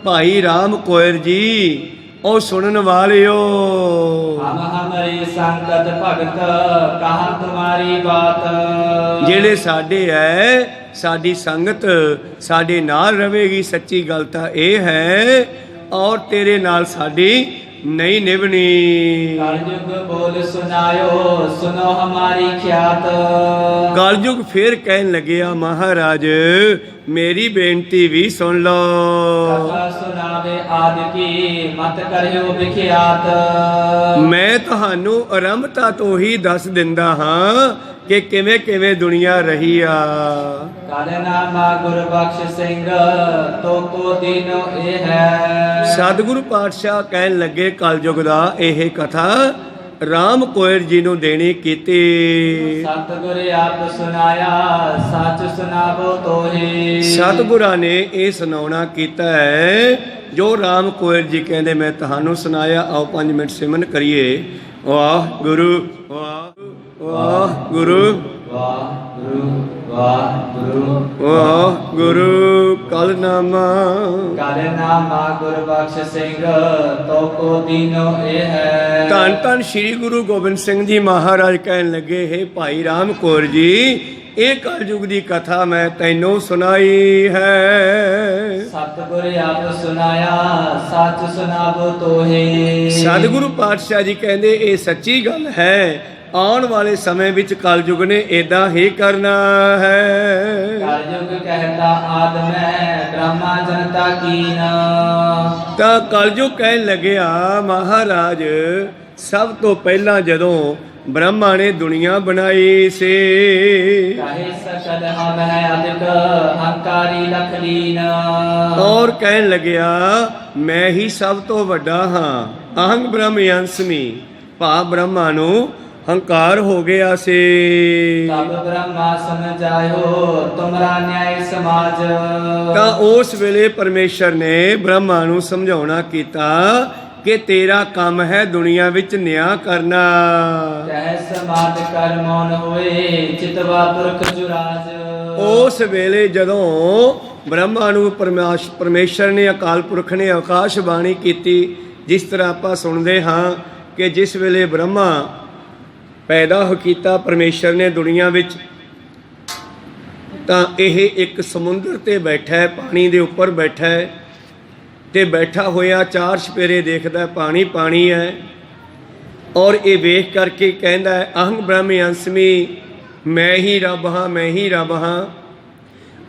ਭਾਈ ਰਾਮ ਕੋਇਰ ਜੀ ਉਹ ਸੁਣਨ ਵਾਲਿਓ, ਹਮ ਹਮਰੀ ਸੰਗਤ ਭਗਤ ਕਹਾਂ ਤੁਮਾਰੀ ਬਾਤ। ਜਿਹੜੇ ਸਾਡੇ ਐ ਸਾਡੀ ਸੰਗਤ ਸਾਡੇ ਨਾਲ ਰਵੇਗੀ, ਸੱਚੀ ਗੱਲ ਤਾਂ ਇਹ ਹੈ, ਔਰ ਤੇਰੇ ਨਾਲ ਸਾਡੀ ਨਹੀਂ ਨਿਭਣੀ। ਕਲਯੁਗ ਬੋਲ ਸੁਨਾਇਓ ਸੁਨੋ ਹਮਾਰੀ ਖਿਆਤ। ਕਲਯੁਗ ਫੇਰ ਕਹਿਣ ਲੱਗਿਆ ਮਹਾਰਾਜ ਮੇਰੀ ਬੇਨਤੀ ਵੀ ਸੁਣ ਲਓ। ਕਥਾ ਸੁਨਾਵੇ ਆਦਿ ਕੀ ਮਤ ਕਰਿਓ ਵਿਖਿਆਤ। ਮੈਂ ਤੁਹਾਨੂੰ ਆਰੰਭਤਾ ਤੋਂ ਹੀ ਦੱਸ ਦਿੰਦਾ ਹਾਂ ਕਿ ਕਿਵੇਂ ਕਿਵੇਂ ਦੁਨੀਆ ਰਹੀ ਆ। ਕਾਲਨਾਮਾ ਗੁਰਬਖਸ਼ ਸਿੰਘ ਤੋ ਕੋ ਦਿਨੋ ਇਹ ਹੈ। ਸਤਿਗੁਰੂ ਪਾਤਸ਼ਾਹ ਕਹਿਣ ਲੱਗੇ ਕਲਯੁਗ ਦਾ ਇਹ ਕਥਾ ਰਾਮ ਕੋਇਰ ਜੀ ਨੂੰ ਦੇਣੀ ਕੀਤੀ। ਸਤਿਗੁਰ ਆਪ ਸੁਨਾਇਆ ਸੱਚ ਸੁਨਾਵੋ ਤੋਹੀ। ਸਤਿਗੁਰਾਂ ਨੇ ਇਹ ਸੁਣਾਉਣਾ ਕੀਤਾ ਹੈ ਜੋ ਰਾਮ ਕੋਇਰ ਜੀ ਕਹਿੰਦੇ ਮੈਂ ਤੁਹਾਨੂੰ ਸੁਣਾਇਆ। ਆਓ 5 ਮਿੰਟ ਸਿਮਰਨ ਕਰੀਏ। ਵਾਹਿਗੁਰੂ ਵਾਹਿਗੁਰੂ ਵਾਹਿਗੁਰੂ ਵਾਹਿਗੁਰੂ ਵਾਹਿਗੁਰੂ। ਕਲਨਾਮਾ ਕਾਲਨਾਮਾ ਗੁਰਬਖਸ਼ ਸਿੰਘ ਤੋ ਕੋ ਦਿਨੋ ਇਹ ਹੈ। ਧੰਨ ਧੰਨ ਸ੍ਰੀ ਗੁਰੂ ਗੋਬਿੰਦ ਸਿੰਘ ਜੀ ਮਹਾਰਾਜ ਕਹਿਣ ਲੱਗੇ ਹੈ ਭਾਈ ਰਾਮ ਕੌਰ ਜੀ ਇਹ ਕਲਯੁਗ ਦੀ ਕਥਾ ਮੈਂ ਤੈਨੂੰ ਸੁਣਾਈ ਹੈ। ਸਤਿਗੁਰ ਆਪ ਸੁਨਾਇਆ ਸੱਚ ਸੁਨਾਵੋ ਤੋਹੇ। ਸਤਿਗੁਰੂ ਪਾਤਸ਼ਾਹ ਜੀ ਕਹਿੰਦੇ ਇਹ ਸੱਚੀ ਗੱਲ ਹੈ, ਆਉਣ ਵਾਲੇ ਸਮੇਂ ਵਿੱਚ ਕਲਯੁਗ ਨੇ ਏਦਾਂ ਹੀ ਕਰਨਾ ਹੈ। ਕਲਯੁਗ ਕਹਿਤਾ ਆਦਮੈ ਬ੍ਰਹਮਾ ਜਨਤਾ ਕੀਨਾ। ਤਾਂ ਕਲਯੁਗ ਕਹਿਣ ਲੱਗਿਆ ਮਹਾਰਾਜ ਸਭ ਤੋਂ ਪਹਿਲਾਂ ਜਦੋਂ ਬ੍ਰਹਮਾ ਨੇ ਦੁਨੀਆ ਬਣਾਈ ਸੀ, ਕਹੇ ਸਕਲ ਹਮ ਹੈ ਅਦਿਕ ਹੰਕਾਰੀ ਲਖਲੀਨ। ਔਰ ਕਹਿਣ ਲੱਗਿਆ ਮੈਂ ਹੀ ਸਭ ਤੋਂ ਵੱਡਾ ਹਾਂ, ਅਹੰ ਬ੍ਰਹਮ ਅੰਸਮੀ, ਭਾ ਬ੍ਰਹਮਾ ਨੂੰ ਹੰਕਾਰ ਹੋ ਗਿਆ ਸੀ। ਤਬ ਬ੍ਰਹਮਾ ਸਮਝਾਇਓ ਤੁਮਰਾ ਨਿਆਇ ਸਮਾਜ। ਤਾਂ ਉਸ ਵੇਲੇ ਪਰਮੇਸ਼ਰ ਨੇ ਬ੍ਰਹਮਾ ਨੂੰ ਸਮਝਾਉਣਾ ਕੀਤਾ ਕਿ ਤੇਰਾ ਕੰਮ ਹੈ ਦੁਨੀਆ ਵਿੱਚ ਨਿਆਂ ਕਰਨਾ। ਕਹਿ ਸਮਾਜ ਕਰ ਮੌਨ ਹੋਏ ਚਿਤਵਾ ਪੁਰਖ ਜੁਰਾਜ। ਉਸ ਵੇਲੇ ਜਦੋਂ ਬ੍ਰਹਮਾ ਨੂੰ ਪਰਮੇਸ਼ਰ ਨੇ ਅਕਾਲ ਪੁਰਖ ਨੇ ਆਕਾਸ਼ ਬਾਣੀ ਕੀਤੀ, ਜਿਸ ਤਰ੍ਹਾਂ ਆਪਾਂ ਸੁਣਦੇ ਹਾਂ ਕਿ ਜਿਸ ਵੇਲੇ ਬ੍ਰਹਮਾ ਪੈਦਾ ਹੋ ਕੀਤਾ ਪਰਮੇਸ਼ਰ ਨੇ ਦੁਨੀਆ ਵਿੱਚ, ਤਾਂ ਇਹ ਇੱਕ ਸਮੁੰਦਰ ਤੇ ਬੈਠਾ ਹੈ, ਪਾਣੀ ਦੇ ਉੱਪਰ ਬੈਠਾ ਹੈ ਤੇ ਬੈਠਾ ਹੋਇਆ ਚਾਰ ਚੁਫੇਰੇ ਦੇਖਦਾ ਪਾਣੀ ਪਾਣੀ ਹੈ। ਔਰ ਇਹ ਵੇਖ ਕਰਕੇ ਕਹਿੰਦਾ ਹੈ ਅਹੰ ਬ੍ਰਹਮ ਅੰਸਮੀ, ਮੈਂ ਹੀ ਰੱਬ ਹਾਂ, ਮੈਂ ਹੀ ਰੱਬ ਹਾਂ।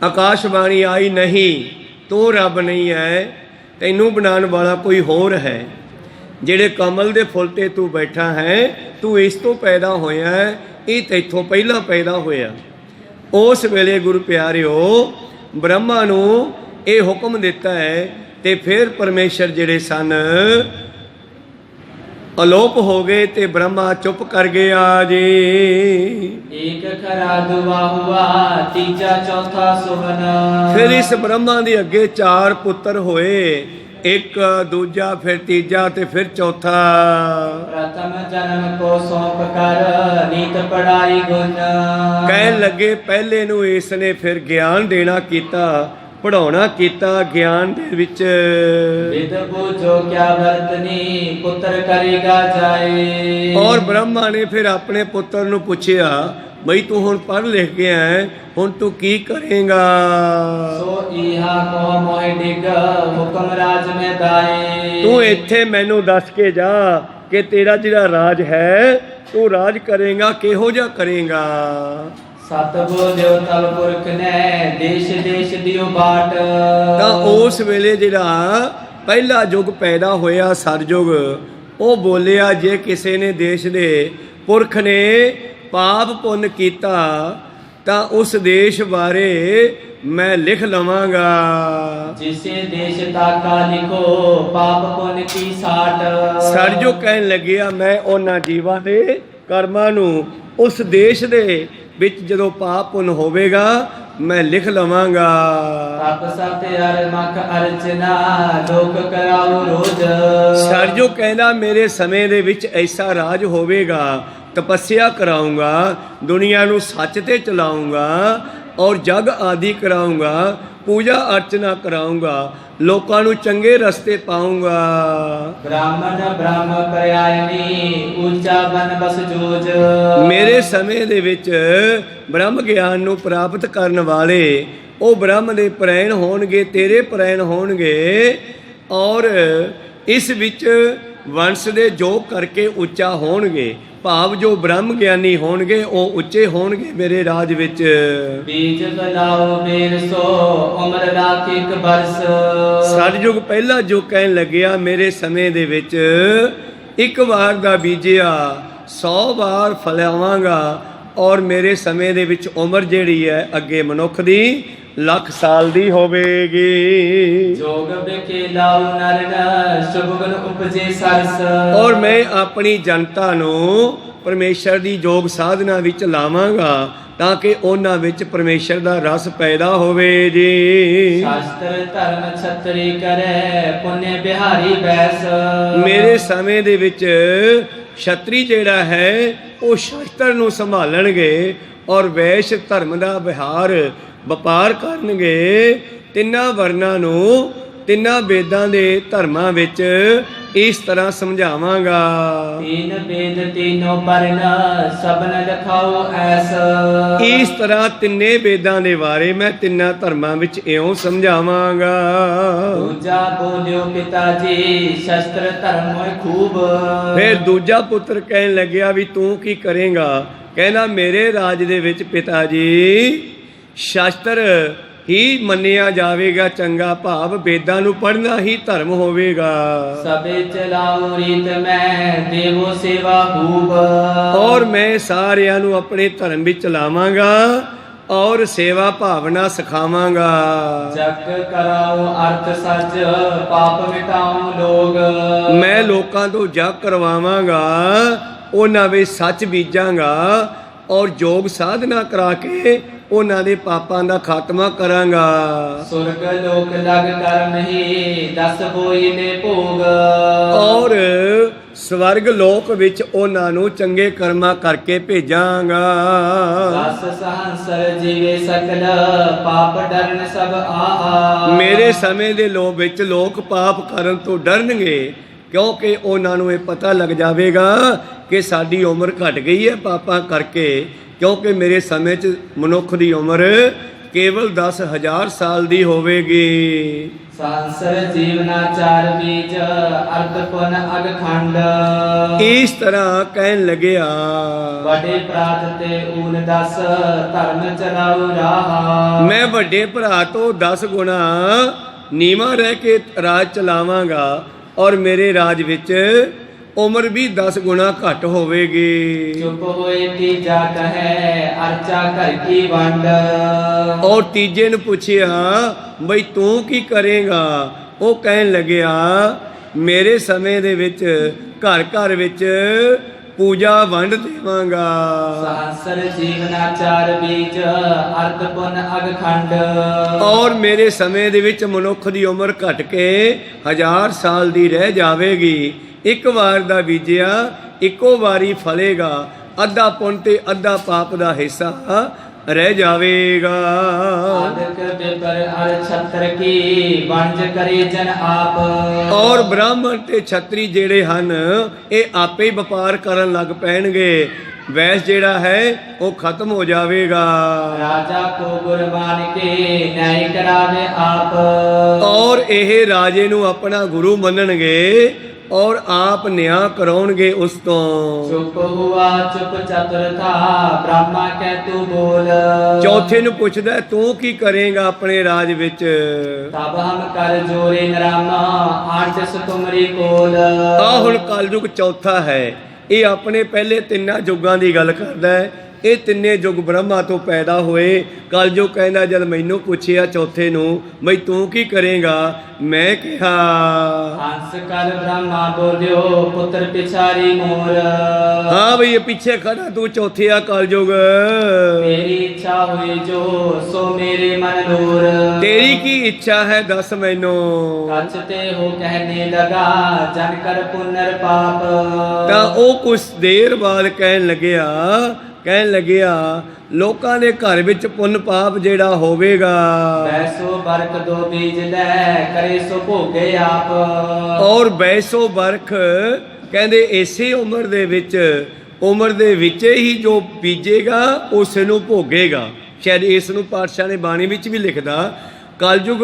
ਆਕਾਸ਼ਬਾਣੀ ਆਈ ਨਹੀਂ, ਤੂੰ ਰੱਬ ਨਹੀਂ ਹੈ, ਤੈਨੂੰ ਬਣਾਉਣ ਵਾਲਾ ਕੋਈ ਹੋਰ ਹੈ। ਜਿਹੜੇ ਕਮਲ ਦੇ ਫੁੱਲ ਤੇ ਤੂੰ ਬੈਠਾ ਹੈ, ਤੂੰ ਇਸ ਤੋਂ ਪੈਦਾ ਹੋਇਆ ਹੈ, ਇਹ ਤੈਥੋਂ ਪਹਿਲਾਂ ਪੈਦਾ ਹੋਇਆ। ਉਸ ਵੇਲੇ ਗੁਰੂ ਪਿਆਰਿਓ ਬ੍ਰਹਮਾ ਨੂੰ ਇਹ ਹੁਕਮ ਦਿੱਤਾ ਹੈ ਤੇ ਫਿਰ ਪਰਮੇਸ਼ਰ ਜਿਹੜੇ ਸਨ ਅਲੋਪ ਹੋ ਗਏ ਤੇ ਬ੍ਰਹਮਾ ਚੁੱਪ ਕਰ ਗਿਆ ਜੀ। ਏਕ ਖਰਾ ਦੁਆ ਹੁਆ ਤੀਜਾ ਚੌਥਾ ਸੁਵਨ। ਫਿਰ ਇਸ ਬ੍ਰਹਮਾ ਦੇ ਅੱਗੇ ਚਾਰ ਪੁੱਤਰ ਹੋਏ, ਇੱਕ ਦੂਜਾ ਫਿਰ ਤੀਜਾ ਤੇ ਫਿਰ ਚੌਥਾ। ਪ੍ਰਥਮ ਜਨਮ ਕੋ ਸੌਂਪ ਕਰ ਨੀਤ ਪੜਾਈ ਗੁਣ। ਕਹਿਣ ਲੱਗੇ ਪਹਿਲੇ ਨੂੰ ਇਸ ਨੇ ਫਿਰ ਗਿਆਨ ਦੇਣਾ ਕੀਤਾ, ਪੜਾਉਣਾ ਕੀਤਾ ਗਿਆਨ ਦੇ ਵਿੱਚ। ਵਿਦ ਬੂਝੋ ਕਿਆ ਵਰਤਨੀ ਪੁੱਤਰ ਕਰੇਗਾ ਜਾਏ। ਔਰ ਬ੍ਰਹਮਾ ਨੇ ਫਿਰ ਆਪਣੇ ਪੁੱਤਰ ਨੂੰ ਪੁੱਛਿਆ ਬਈ ਤੂੰ ਹੁਣ ਪੜ੍ਹ ਲਿਖ ਗਿਆ ਹੈ, ਹੁਣ ਤੂੰ ਕੀ ਕਰੇਗਾ। ਸੋ ਇਹਾ ਕੋ ਮੋਹਿ ਡਿਗ ਹੁਕਮ ਰਾਜ ਮੈਂ ਦਾਏ। ਤੂੰ ਇੱਥੇ ਮੈਨੂੰ ਦੱਸ ਕੇ ਜਾ ਕਿ ਤੇਰਾ ਜਿਹੜਾ ਰਾਜ ਹੈ ਤੂੰ ਰਾਜ ਕਰੇਗਾ, ਕਿਹੋ ਜਿਹਾ ਕਰੇਗਾ। ਸਤ ਬੋਲਿਓ ਤਲ ਪੁਰਖ ਨੇ ਦੇਸ਼ ਦੇਸ਼ ਦਿਓ ਬਾਟ। ਤਾਂ ਉਸ ਵੇਲੇ ਜਿਹੜਾ ਪਹਿਲਾ ਯੁੱਗ ਪੈਦਾ ਹੋਇਆ ਸਤਿਯੁਗ, ਉਹ ਬੋਲਿਆ ਜੇ ਕਿਸੇ ਨੇ ਦੇਸ਼ ਦੇ ਪੁਰਖ ਨੇ ਪਾਪ ਪੁੰਨ ਕੀਤਾ ਤਾਂ ਉਸ ਦੇਸ਼ ਬਾਰੇ ਮੈਂ ਲਿਖ ਲਵਾਂਗਾ। ਜਿਸੇ ਦੇਸ਼ ਤਾਕਾ ਲਿਖੋ ਪਾਪ ਪੁੰਨ ਕੀ ਸਾਟ। ਸਤਿਯੁਗ ਕਹਿਣ ਲੱਗਿਆ ਮੈਂ ਉਹਨਾਂ ਜੀਵਾਂ ਦੇ ਕਰਮਾਂ ਨੂੰ ਉਸ ਦੇਸ਼ ਦੇ ਵਿੱਚ ਜਦੋਂ ਪਾਪ ਪੁੰਨ ਹੋਵੇਗਾ ਮੈਂ ਲਿਖ ਲਵਾਂਗਾ। ਤਪ ਸਤ ਅਰ ਮਖ ਅਰਚਨਾ ਲੋਕ ਕਰਾਉ ਰੋਜ। ਸਤਿਯੁਗ ਕਹਿੰਦਾ ਮੇਰੇ ਸਮੇਂ ਦੇ ਵਿੱਚ ਐਸਾ ਰਾਜ ਹੋਵੇਗਾ, ਤਪੱਸਿਆ ਕਰਾਊਂਗਾ, ਦੁਨੀਆ ਨੂੰ ਸੱਚ ਤੇ ਚਲਾਊਂਗਾ ਔਰ ਜਗ ਆਦਿ ਕਰਾਊਂਗਾ, ਪੂਜਾ ਅਰਚਨਾ ਕਰਾਊਂਗਾ, ਲੋਕਾਂ ਨੂੰ ਚੰਗੇ ਰਸਤੇ ਪਾਊਂਗਾ। ਬ੍ਰਾਹਮਣ ਬ੍ਰਹਮ ਪਰਿਆਇਨੀ ਉੱਚਾ ਬਨ ਬਸ ਜੋਜ। ਮੇਰੇ ਸਮੇਂ ਦੇ ਵਿੱਚ ਬ੍ਰਹਮ ਗਿਆਨ ਨੂੰ ਪ੍ਰਾਪਤ ਕਰਨ ਵਾਲੇ ਉਹ ਬ੍ਰਹਮ ਦੇ ਪ੍ਰੈਣ ਹੋਣਗੇ, ਤੇਰੇ ਪ੍ਰੈਣ ਹੋਣਗੇ ਔਰ ਇਸ ਵਿੱਚ ਵੰਸ਼ ਦੇ ਜੋਗ ਕਰਕੇ ਉੱਚਾ ਹੋਣਗੇ। ਭਾਵ ਜੋ ਬ੍ਰਹਮ ਗਿਆਨੀ ਹੋਣਗੇ ਉਹ ਉੱਚੇ ਹੋਣਗੇ ਮੇਰੇ ਰਾਜ ਵਿੱਚ। ਬੀਜ ਬਲਾਓ ਮੇਰ ਸੋ ਉਮਰ ਰਾਖ ਇੱਕ ਬਰਸ। ਸਤਿਯੁਗ ਪਹਿਲਾ ਜੋ ਕਹਿਣ ਲੱਗਿਆ ਮੇਰੇ ਸਮੇਂ ਦੇ ਵਿੱਚ ਇੱਕ ਵਾਰ ਦਾ ਬੀਜਿਆ 100 ਵਾਰ ਫਲਾਵਾਂਗਾ ਔਰ ਮੇਰੇ ਸਮੇਂ ਦੇ ਵਿੱਚ ਉਮਰ ਜਿਹੜੀ ਹੈ ਅੱਗੇ ਮਨੁੱਖ ਦੀ ਲੱਖ ਸਾਲ ਦੀ ਹੋਵੇਗੀ। ਜੋਗ ਬਿਕੇ ਲਾਉ ਨਰਨ ਸ਼ੁਭਗਨ ਉਪਜੇ ਸਰਸ। ਔਰ ਮੈਂ ਆਪਣੀ ਜਨਤਾ ਨੂੰ ਪਰਮੇਸ਼ਰ ਦੀ ਯੋਗ ਸਾਧਨਾ ਵਿੱਚ ਲਾਵਾਂਗਾ ਤਾਂ ਕਿ ਉਹਨਾਂ ਵਿੱਚ ਪਰਮੇਸ਼ਰ ਦਾ ਰਸ ਪੈਦਾ ਹੋਵੇ ਜੀ। ਸ਼ਾਸਤਰ ਧਰਮ ਛਤਰੀ ਕਰੇ ਪੁੰਨੇ ਬਿਹਾਰੀ ਬੈਸ। ਮੇਰੇ ਸਮੇਂ ਦੇ ਵਿੱਚ ਛਤਰੀ ਜਿਹੜਾ ਹੈ ਉਹ ਸ਼ਾਸਤਰ ਨੂੰ ਸੰਭਾਲਣਗੇ ਔਰ ਵੈਸ਼ ਧਰਮ ਦਾ ਵਿਹਾਰ ਵਪਾਰ ਕਰਨਗੇ। ਤਿੰਨਾਂ ਵਰਨਾਂ ਨੂੰ ਤਿੰਨਾਂ ਵੇਦਾਂ ਦੇ ਧਰਮਾਂ ਵਿੱਚ ਇਸ ਤਰ੍ਹਾਂ ਸਮਝਾਵਾਂਗਾ। तीन वेद तीनों पढ़न सबन लखाओ ऐस। ਇਸ ਤਰ੍ਹਾਂ ਤਿੰਨੇ ਵੇਦਾਂ ਦੇ ਬਾਰੇ ਮੈਂ ਤਿੰਨਾਂ ਧਰਮਾਂ ਵਿੱਚ ਇਉਂ ਸਮਝਾਵਾਂਗਾ। दूजा बोलियो पिताजी शस्त्र धर्म मोय खूब। ਫਿਰ ਦੂਜਾ ਪੁੱਤਰ ਕਹਿਣ ਲੱਗਿਆ ਵੀ ਤੂੰ ਕੀ ਕਰੇਂਗਾ? ਕਹਿੰਦਾ ਮੇਰੇ ਰਾਜ ਦੇ ਵਿੱਚ ਪਿਤਾ ਜੀ ਸ਼ਾਸਤਰ ਹੀ ਮੰਨਿਆ ਜਾਵੇਗਾ, ਚੰਗਾ ਭਾਵ ਵੇਦਾਂ ਨੂੰ ਪੜ੍ਹਨਾ ਹੀ ਧਰਮ ਹੋਵੇਗਾ। सबे चलाओ रीत में देवो सेवा खूब। ਔਰ ਮੈਂ ਸਾਰਿਆਂ ਨੂੰ ਆਪਣੇ ਧਰਮ ਵਿੱਚ ਲਾਵਾਂਗਾ ਔਰ ਸੇਵਾ ਭਾਵਨਾ ਸਿਖਾਵਾਂਗਾ। जग कराओ अर्थ सच पाप मिटाओ लोग। ਮੈਂ ਲੋਕਾਂ ਤੋਂ ਜਗ ਕਰਵਾਵਾਂਗਾ, ਉਹਨਾਂ ਵਿੱਚ ਸੱਚ ਬੀਜਾਂਗਾ ਔਰ ਯੋਗ ਸਾਧਨਾ ਕਰਾ ਕੇ ਉਹਨਾਂ ਦੇ ਪਾਪਾਂ ਦਾ ਖਾਤਮਾ ਕਰਾਂਗਾ। सुरग लोक लग कर नहीं दस बोई ने भोग। ਔਰ ਸਵਰਗ ਲੋਕ ਵਿੱਚ ਉਹਨਾਂ ਨੂੰ ਚੰਗੇ ਕਰਮਾਂ ਕਰਕੇ ਭੇਜਾਂਗਾ। दस सहंसर जीवे सकल पाप डरन सब आहा। ਮੇਰੇ ਸਮੇਂ ਦੇ ਲੋਕ ਵਿੱਚ ਲੋਕ ਪਾਪ ਕਰਨ ਤੋਂ ਡਰਨਗੇ, ਕਿਉਂਕਿ ਉਹਨਾਂ ਨੂੰ ਇਹ ਪਤਾ ਲੱਗ ਜਾਵੇਗਾ ਕਿ ਸਾਡੀ ਉਮਰ ਘਟ ਗਈ ਹੈ ਪਾਪਾਂ ਕਰਕੇ, ਕਿਉਂਕਿ ਮੇਰੇ ਸਮੇਂ 'ਚ ਮਨੁੱਖ ਦੀ ਉਮਰ ਕੇਵਲ 10,000 ਸਾਲ ਦੀ ਹੋਵੇਗੀ। सहंसर जीवना चार बीज अर्थ पुन अग खंड। ਇਸ ਤਰ੍ਹਾਂ ਕਹਿਣ ਲੱਗਿਆ। बड़े प्रात ते ऊन दस धर्म चलाओ राहा। ਮੈਂ ਵੱਡੇ ਭਰਾ ਤੋਂ 10 ਗੁਣਾ ਨੀਵਾਂ ਰਹਿ ਕੇ ਰਾਜ ਚਲਾਵਾਂਗਾ ਔਰ ਮੇਰੇ ਰਾਜ ਵਿੱਚ ਉਮਰ ਵੀ 10 ਗੁਣਾ ਘੱਟ ਹੋਵੇਗੀ। चुप होए तीजा कहे अर्चा कर की वंड। ਔਰ ਤੀਜੇ ਨੂੰ ਪੁੱਛਿਆ ਬਈ ਤੂੰ ਕੀ ਕਰੇਗਾ? ਉਹ ਕਹਿਣ ਲੱਗਿਆ ਮੇਰੇ ਸਮੇਂ ਦੇ ਵਿੱਚ ਘਰ ਘਰ ਵਿੱਚ ਪੂਜਾ ਵੰਡ ਦੇਵਾਂਗਾ। सहंसर जीवना चार बीज अर्थ पुन अग खंड। ਔਰ ਮੇਰੇ ਸਮੇਂ ਦੇ ਵਿੱਚ ਮਨੁੱਖ ਦੀ ਉਮਰ ਘਟ ਕੇ 1000 ਸਾਲ ਦੀ ਰਹਿ ਜਾਵੇਗੀ। ਇੱਕ ਵਾਰ ਦਾ ਬੀਜਿਆ ਇੱਕੋ ਵਾਰੀ ਫਲੇਗਾ, ਅੱਧਾ ਪੁੰਨ ਤੇ ਅੱਧਾ ਪਾਪ ਦਾ ਹਿੱਸਾ ਰਹਿ ਜਾਵੇਗਾ। आदक विपर अर छत्र की वंज करे जन आप। ਔਰ ਬ੍ਰਾਹਮਣ ਤੇ ਛਤਰੀ ਜਿਹੜੇ ਹਨ ਇਹ ਆਪੇ ਹੀ ਵਪਾਰ ਕਰਨ ਲੱਗ ਪੈਣਗੇ। ਵੈਸ ਜਿਹੜਾ ਹੈ ਉਹ ਖਤਮ ਹੋ ਜਾਵੇਗਾ। राजा को गुर मान के न्याय करावे आप। ਔਰ ਇਹ ਰਾਜੇ ਨੂੰ ਆਪਣਾ ਗੁਰੂ ਮੰਨਣਗੇ ਔਰ ਆਪ ਨਿਆਂ ਕਰਾਉਣਗੇ ਉਸ ਤੋਂ। चुप हुआ चुप चतुर था ब्रह्मा कह तू बोल। ਚੌਥੇ ਨੂੰ ਪੁੱਛਦਾ ਤੂੰ ਕੀ ਕਰੇਗਾ ਆਪਣੇ ਰਾਜ ਵਿੱਚ? तब हम कर जोरे नरामा आठस तुमरी कोल। ਆ ਹੁਣ ਕਲਯੁਗ ਚੌਥਾ ਹੈ। ਇਹ ਆਪਣੇ ਪਹਿਲੇ ਤਿੰਨਾਂ ਯੁੱਗਾਂ ਦੀ ਗੱਲ ਕਰਦਾ ਹੈ। ਇਹ ਤਿੰਨੇ ਯੁੱਗ ਬ੍ਰਹਮਾ ਤੋਂ ਪੈਦਾ ਹੋਏ। ਕਲਯੁਗ ਕਹਿੰਦਾ ਜਦ ਮੈਨੂੰ ਪੁੱਛਿਆ ਚੌਥੇ ਨੂੰ ਬਈ ਤੂੰ ਕੀ ਕਰੇਗਾ? ਮੈਂ ਕਿਹਾ हंस कर ब्रह्मा बोलियो पुत्र पिछारी मोर। ਹਾਂ ਬਈ ਇਹ ਪਿੱਛੇ ਖੜਾ ਤੂੰ ਚੌਥੇ ਆ ਕਲਯੁਗ। तेरी इच्छा हुई जो सो मेरे मन नूर। ਤੇਰੀ ਕੀ ਇੱਛਾ ਹੈ ਦੱਸ ਮੈਨੂੰ। कछते हो कहने लगा जन कर पुनर पाप। ਤਾਂ ਉਹ ਕੁਛ ਦੇਰ ਬਾਅਦ ਕਹਿਣ ਲੱਗਿਆ ਲੋਕਾਂ ਦੇ ਘਰ ਵਿੱਚ ਪੁੰਨ ਪਾਪ ਜਿਹੜਾ ਹੋਵੇਗਾ बैसो बरक दो बीज ले करे सो भोगे आप। ਔਰ ਬੈਸੋ ਬਰਖ ਕਹਿੰਦੇ ਇਸੇ ਉਮਰ ਦੇ ਵਿੱਚ ਹੀ ਜੋ ਬੀਜੇਗਾ ਉਸ ਨੂੰ ਭੋਗੇਗਾ। ਸ਼ਾਇਦ ਇਸ ਨੂੰ ਪਾਤਸ਼ਾਹ ਨੇ ਬਾਣੀ ਵਿੱਚ ਵੀ ਲਿਖਦਾ ਕਲਯੁਗ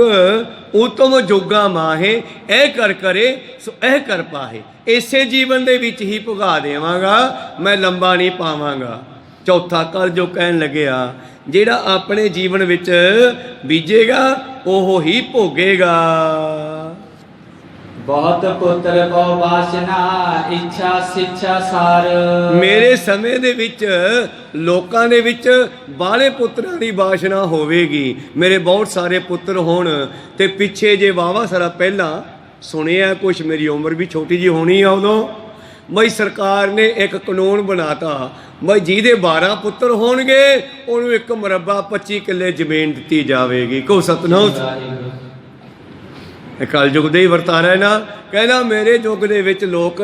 ਉਤਮ ਜੋਗਾ ਮਾਹੇ ਇਹ ਕਰ ਕਰੇ ਸੋ ਇਹ ਕਰ ਪਾਹੇ। ਇਸੇ ਜੀਵਨ ਦੇ ਵਿੱਚ ਹੀ ਭੁਗਾ ਦੇਵਾਂਗਾ, ਮੈਂ ਲੰਬਾ ਨਹੀਂ ਪਾਵਾਂਗਾ। ਚੌਥਾ ਕਲਯੁਗ ਕਹਿਣ ਲੱਗਿਆ ਜਿਹੜਾ ਆਪਣੇ ਜੀਵਨ ਵਿੱਚ ਬੀਜੇਗਾ ਉਹ ਹੀ ਭੋਗੇਗਾ। बहुत पुत्र बहु वासना इच्छा शिक्षा सार। ਮੇਰੇ ਸਮੇਂ ਦੇ ਵਿੱਚ ਲੋਕਾਂ ਦੇ ਵਿੱਚ ਬਾਲੇ ਪੁੱਤਰਾਂ ਦੀ ਵਾਸ਼ਨਾ ਹੋਵੇਗੀ। ਮੇਰੇ ਬਹੁਤ ਸਾਰੇ ਪੁੱਤਰ ਹੋਣ ਤੇ ਪਿੱਛੇ ਜੇ ਵਾਵਾ ਸਾਰਾ ਪਹਿਲਾਂ ਸੁਣਿਆ ਕੁਛ, ਮੇਰੀ ਉਮਰ ਵੀ ਛੋਟੀ ਜੀ ਹੋਣੀ ਆ ਉਦੋਂ, ਬਈ ਸਰਕਾਰ ਨੇ ਇੱਕ ਕਾਨੂੰਨ ਬਣਾਤਾ ਬਈ ਜਿਹਦੇ 12 ਪੁੱਤਰ ਹੋਣਗੇ ਉਹਨੂੰ ਇੱਕ ਮੁਰੱਬਾ 25 ਕਿੱਲੇ ਜ਼ਮੀਨ ਦਿੱਤੀ ਜਾਵੇਗੀ। ਕੋ ਸਤਨਾਮ। कलयुग दे ही वरतारा है ना। कहना मेरे युग दे विच लोग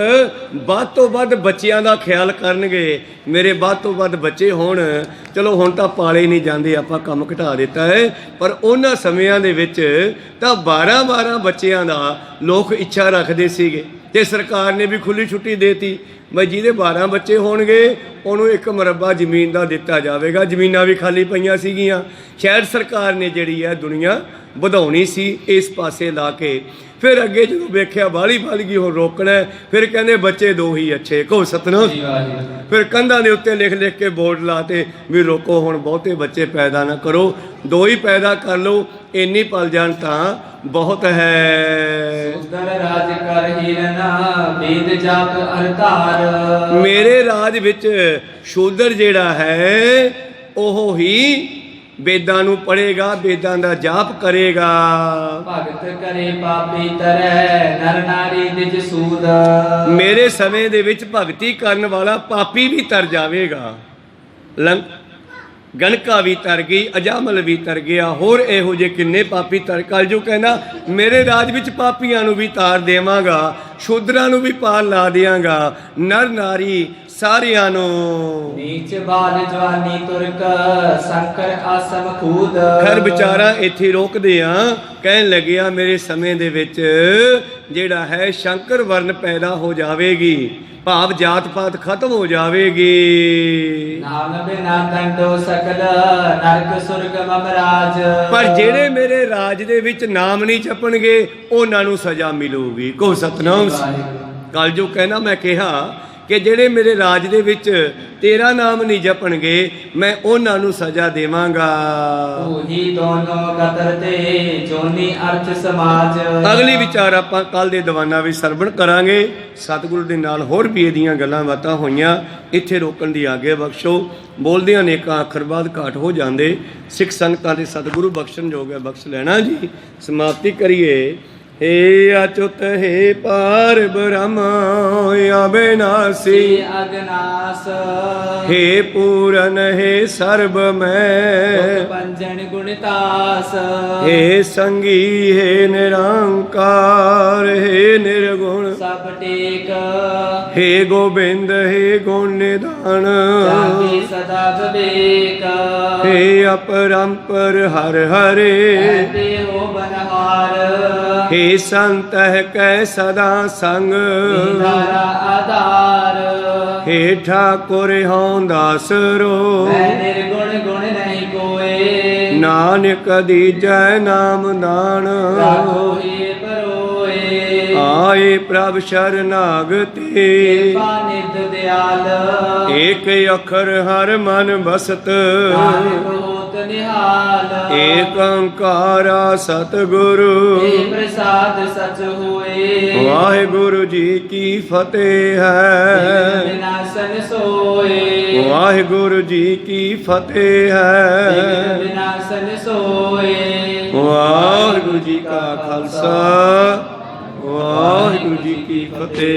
ਵੱਧ ਤੋਂ ਵੱਧ ਬੱਚਿਆਂ ਦਾ ਖਿਆਲ ਕਰਨਗੇ, ਮੇਰੇ ਵੱਧ ਤੋਂ ਵੱਧ ਬੱਚੇ ਹੋਣ। ਚਲੋ ਹੁਣ ਤਾਂ ਪਾਲੇ ਨਹੀਂ ਜਾਂਦੇ, ਆਪਾਂ ਕੰਮ ਘਟਾ ਦਿੱਤਾ ਹੈ, ਪਰ ਉਹਨਾਂ ਸਮਿਆਂ ਦੇ ਵਿੱਚ ਤਾਂ 12-12 ਬੱਚਿਆਂ ਦਾ ਲੋਕ ਇੱਛਾ ਰੱਖਦੇ ਸੀਗੇ ਤੇ ਸਰਕਾਰ ਨੇ ਵੀ ਖੁੱਲੀ ਛੁੱਟੀ ਦੇਤੀ ਬਈ ਜਿਹਦੇ 12 ਬੱਚੇ ਹੋਣਗੇ ਉਹਨੂੰ 1 ਮਰਬਾ ਜ਼ਮੀਨ ਦਾ ਦਿੱਤਾ ਜਾਵੇਗਾ। ਜ਼ਮੀਨਾਂ ਵੀ ਖਾਲੀ ਪਈਆਂ ਸੀਗੀਆਂ। ਸ਼ਾਇਦ ਸਰਕਾਰ ਨੇ ਜਿਹੜੀ ਹੈ ਦੁਨੀਆ ਵਧਾਉਣੀ ਸੀ ਇਸ ਪਾਸੇ ਲਾ ਕੇ। ਫਿਰ ਅੱਗੇ ਜਦੋਂ ਵੇਖਿਆ ਬਾਹਲੀ ਵੱਧ ਗਈ, ਹੁਣ ਰੋਕਣਾ, ਫਿਰ ਕਹਿੰਦੇ ਬੱਚੇ 2 ਹੀ ਅੱਛੇ। ਕਹੋ ਸਤਨਾਮ। ਫਿਰ ਕੰਧਾਂ ਦੇ ਉੱਤੇ ਲਿਖ ਲਿਖ ਕੇ ਬੋਰਡ ਲਾਤੇ ਵੀ ਰੋਕੋ, ਹੁਣ ਬਹੁਤੇ ਬੱਚੇ ਪੈਦਾ ਨਾ ਕਰੋ, 2 ਹੀ ਪੈਦਾ ਕਰ ਲਓ, ਇੰਨੀ ਪਲ ਜਾਣ ਤਾਂ ਬਹੁਤ ਹੈ। ਰਾਜ ਕਰ ਹੀਰਨਾ ਵੇਦ ਜਾਪ ਅਰਤਾਰ। ਮੇਰੇ ਰਾਜ ਵਿੱਚ ਸ਼ੂਦਰ ਜਿਹੜਾ ਹੈ ਉਹ ਹੀ वेदां नूं पढ़ेगा, वेदां दा जाप करेगा। भगत करे पापी तरह नर नारी निज सूद। मेरे समय दे विच भगती करन वाला पापी भी तर जावेगा। गणका भी तर गई, अजामल भी तर गया, होर इहो जे किन्ने पापी तर। कलजू कहना मेरे राज विच पापियां नूं भी तार देवांगा, शूद्रां नूं भी पार ला दियांगा, नर नारी सारियां नूं। नीच बाल जवानी तुरक संकर आसम खूद। खैर विचारा इत्थे रोकदे आ, कहन लगिया मेरे समय दे विच जेड़ा है शंकर वर्ण पैदा हो जावेगी, भाव जात पात खत्म हो जावेगी। नाम बिना दंडो सकल नरक सुरग ममराज। पर जेड़े मेरे राज दे विच नाम नहीं जपणगे उन्हां नूं सजा मिलूगी। को सतनाम। कल जो कहना मैं कहा कि ਜਿਹੜੇ ਮੇਰੇ ਰਾਜ ਦੇ ਵਿੱਚ ਤੇਰਾ ਨਾਮ ਨਹੀਂ ਜਪਣਗੇ ਮੈਂ ਉਹਨਾਂ ਨੂੰ ਸਜ਼ਾ ਦੇਵਾਂਗਾ। ਉਹੀ ਦੋਨੋਂ ਕਤਰ ਤੇ ਜੋਨੀ ਅਰਥ ਸਮਾਜ। ਅਗਲੀ ਵਿਚਾਰ ਆਪਾਂ ਕੱਲ ਦੇ ਦੀਵਾਨਾਂ ਵਿੱਚ ਸਰਵਣ ਕਰਾਂਗੇ। ਸਤਿਗੁਰੂ ਦੇ ਨਾਲ ਹੋਰ ਵੀ ਇਹਦੀਆਂ ਗੱਲਾਂ ਬਾਤਾਂ ਹੋਈਆਂ, ਇੱਥੇ ਰੋਕਣ ਦੀ ਆਗਿਆ ਬਖਸ਼ੋ। ਬੋਲਦਿਆਂ ਅਨੇਕਾਂ ਅੱਖਰ ਬਾਅਦ ਘਾਟ ਹੋ ਜਾਂਦੇ। ਸਿੱਖ ਸੰਗਤਾਂ ਦੇ ਸਤਿਗੁਰੂ ਬਖਸ਼ਣ ਯੋਗ ਹੈ, ਬਖਸ਼ ਲੈਣਾ ਜੀ। ਸਮਾਪਤੀ ਕਰੀਏ। हे अच्युत हे पार ब्रह्म अविनाशी अगनास। हे पूरन हे सर्व मैं पंजन गुणतास। हे संगी हे निरंकार हे निर्गुण सब टेक। हे गोबिंद हे गुण निधान जागे सदा विवेक। हे अपरंपर हर हरे हो बनहार। हे संत कै सदा संग आधार। हे ठाकुर हों दासरो निर्गुण गुण नहीं कोय। नानक दीजै नाम दान आए प्रभ शरणागति। नित दयाल एक अखर हर मन बसत निहाल। एक ओंकारा सतगुरु प्रसाद सच होए। वाहिगुरु जी की फतेह है विनाशन सोए। वाहिगुरु जी की फतेह है विनाशन सोए। वाहिगुरु जी का खालसा वाहिगुरु जी की फतेह।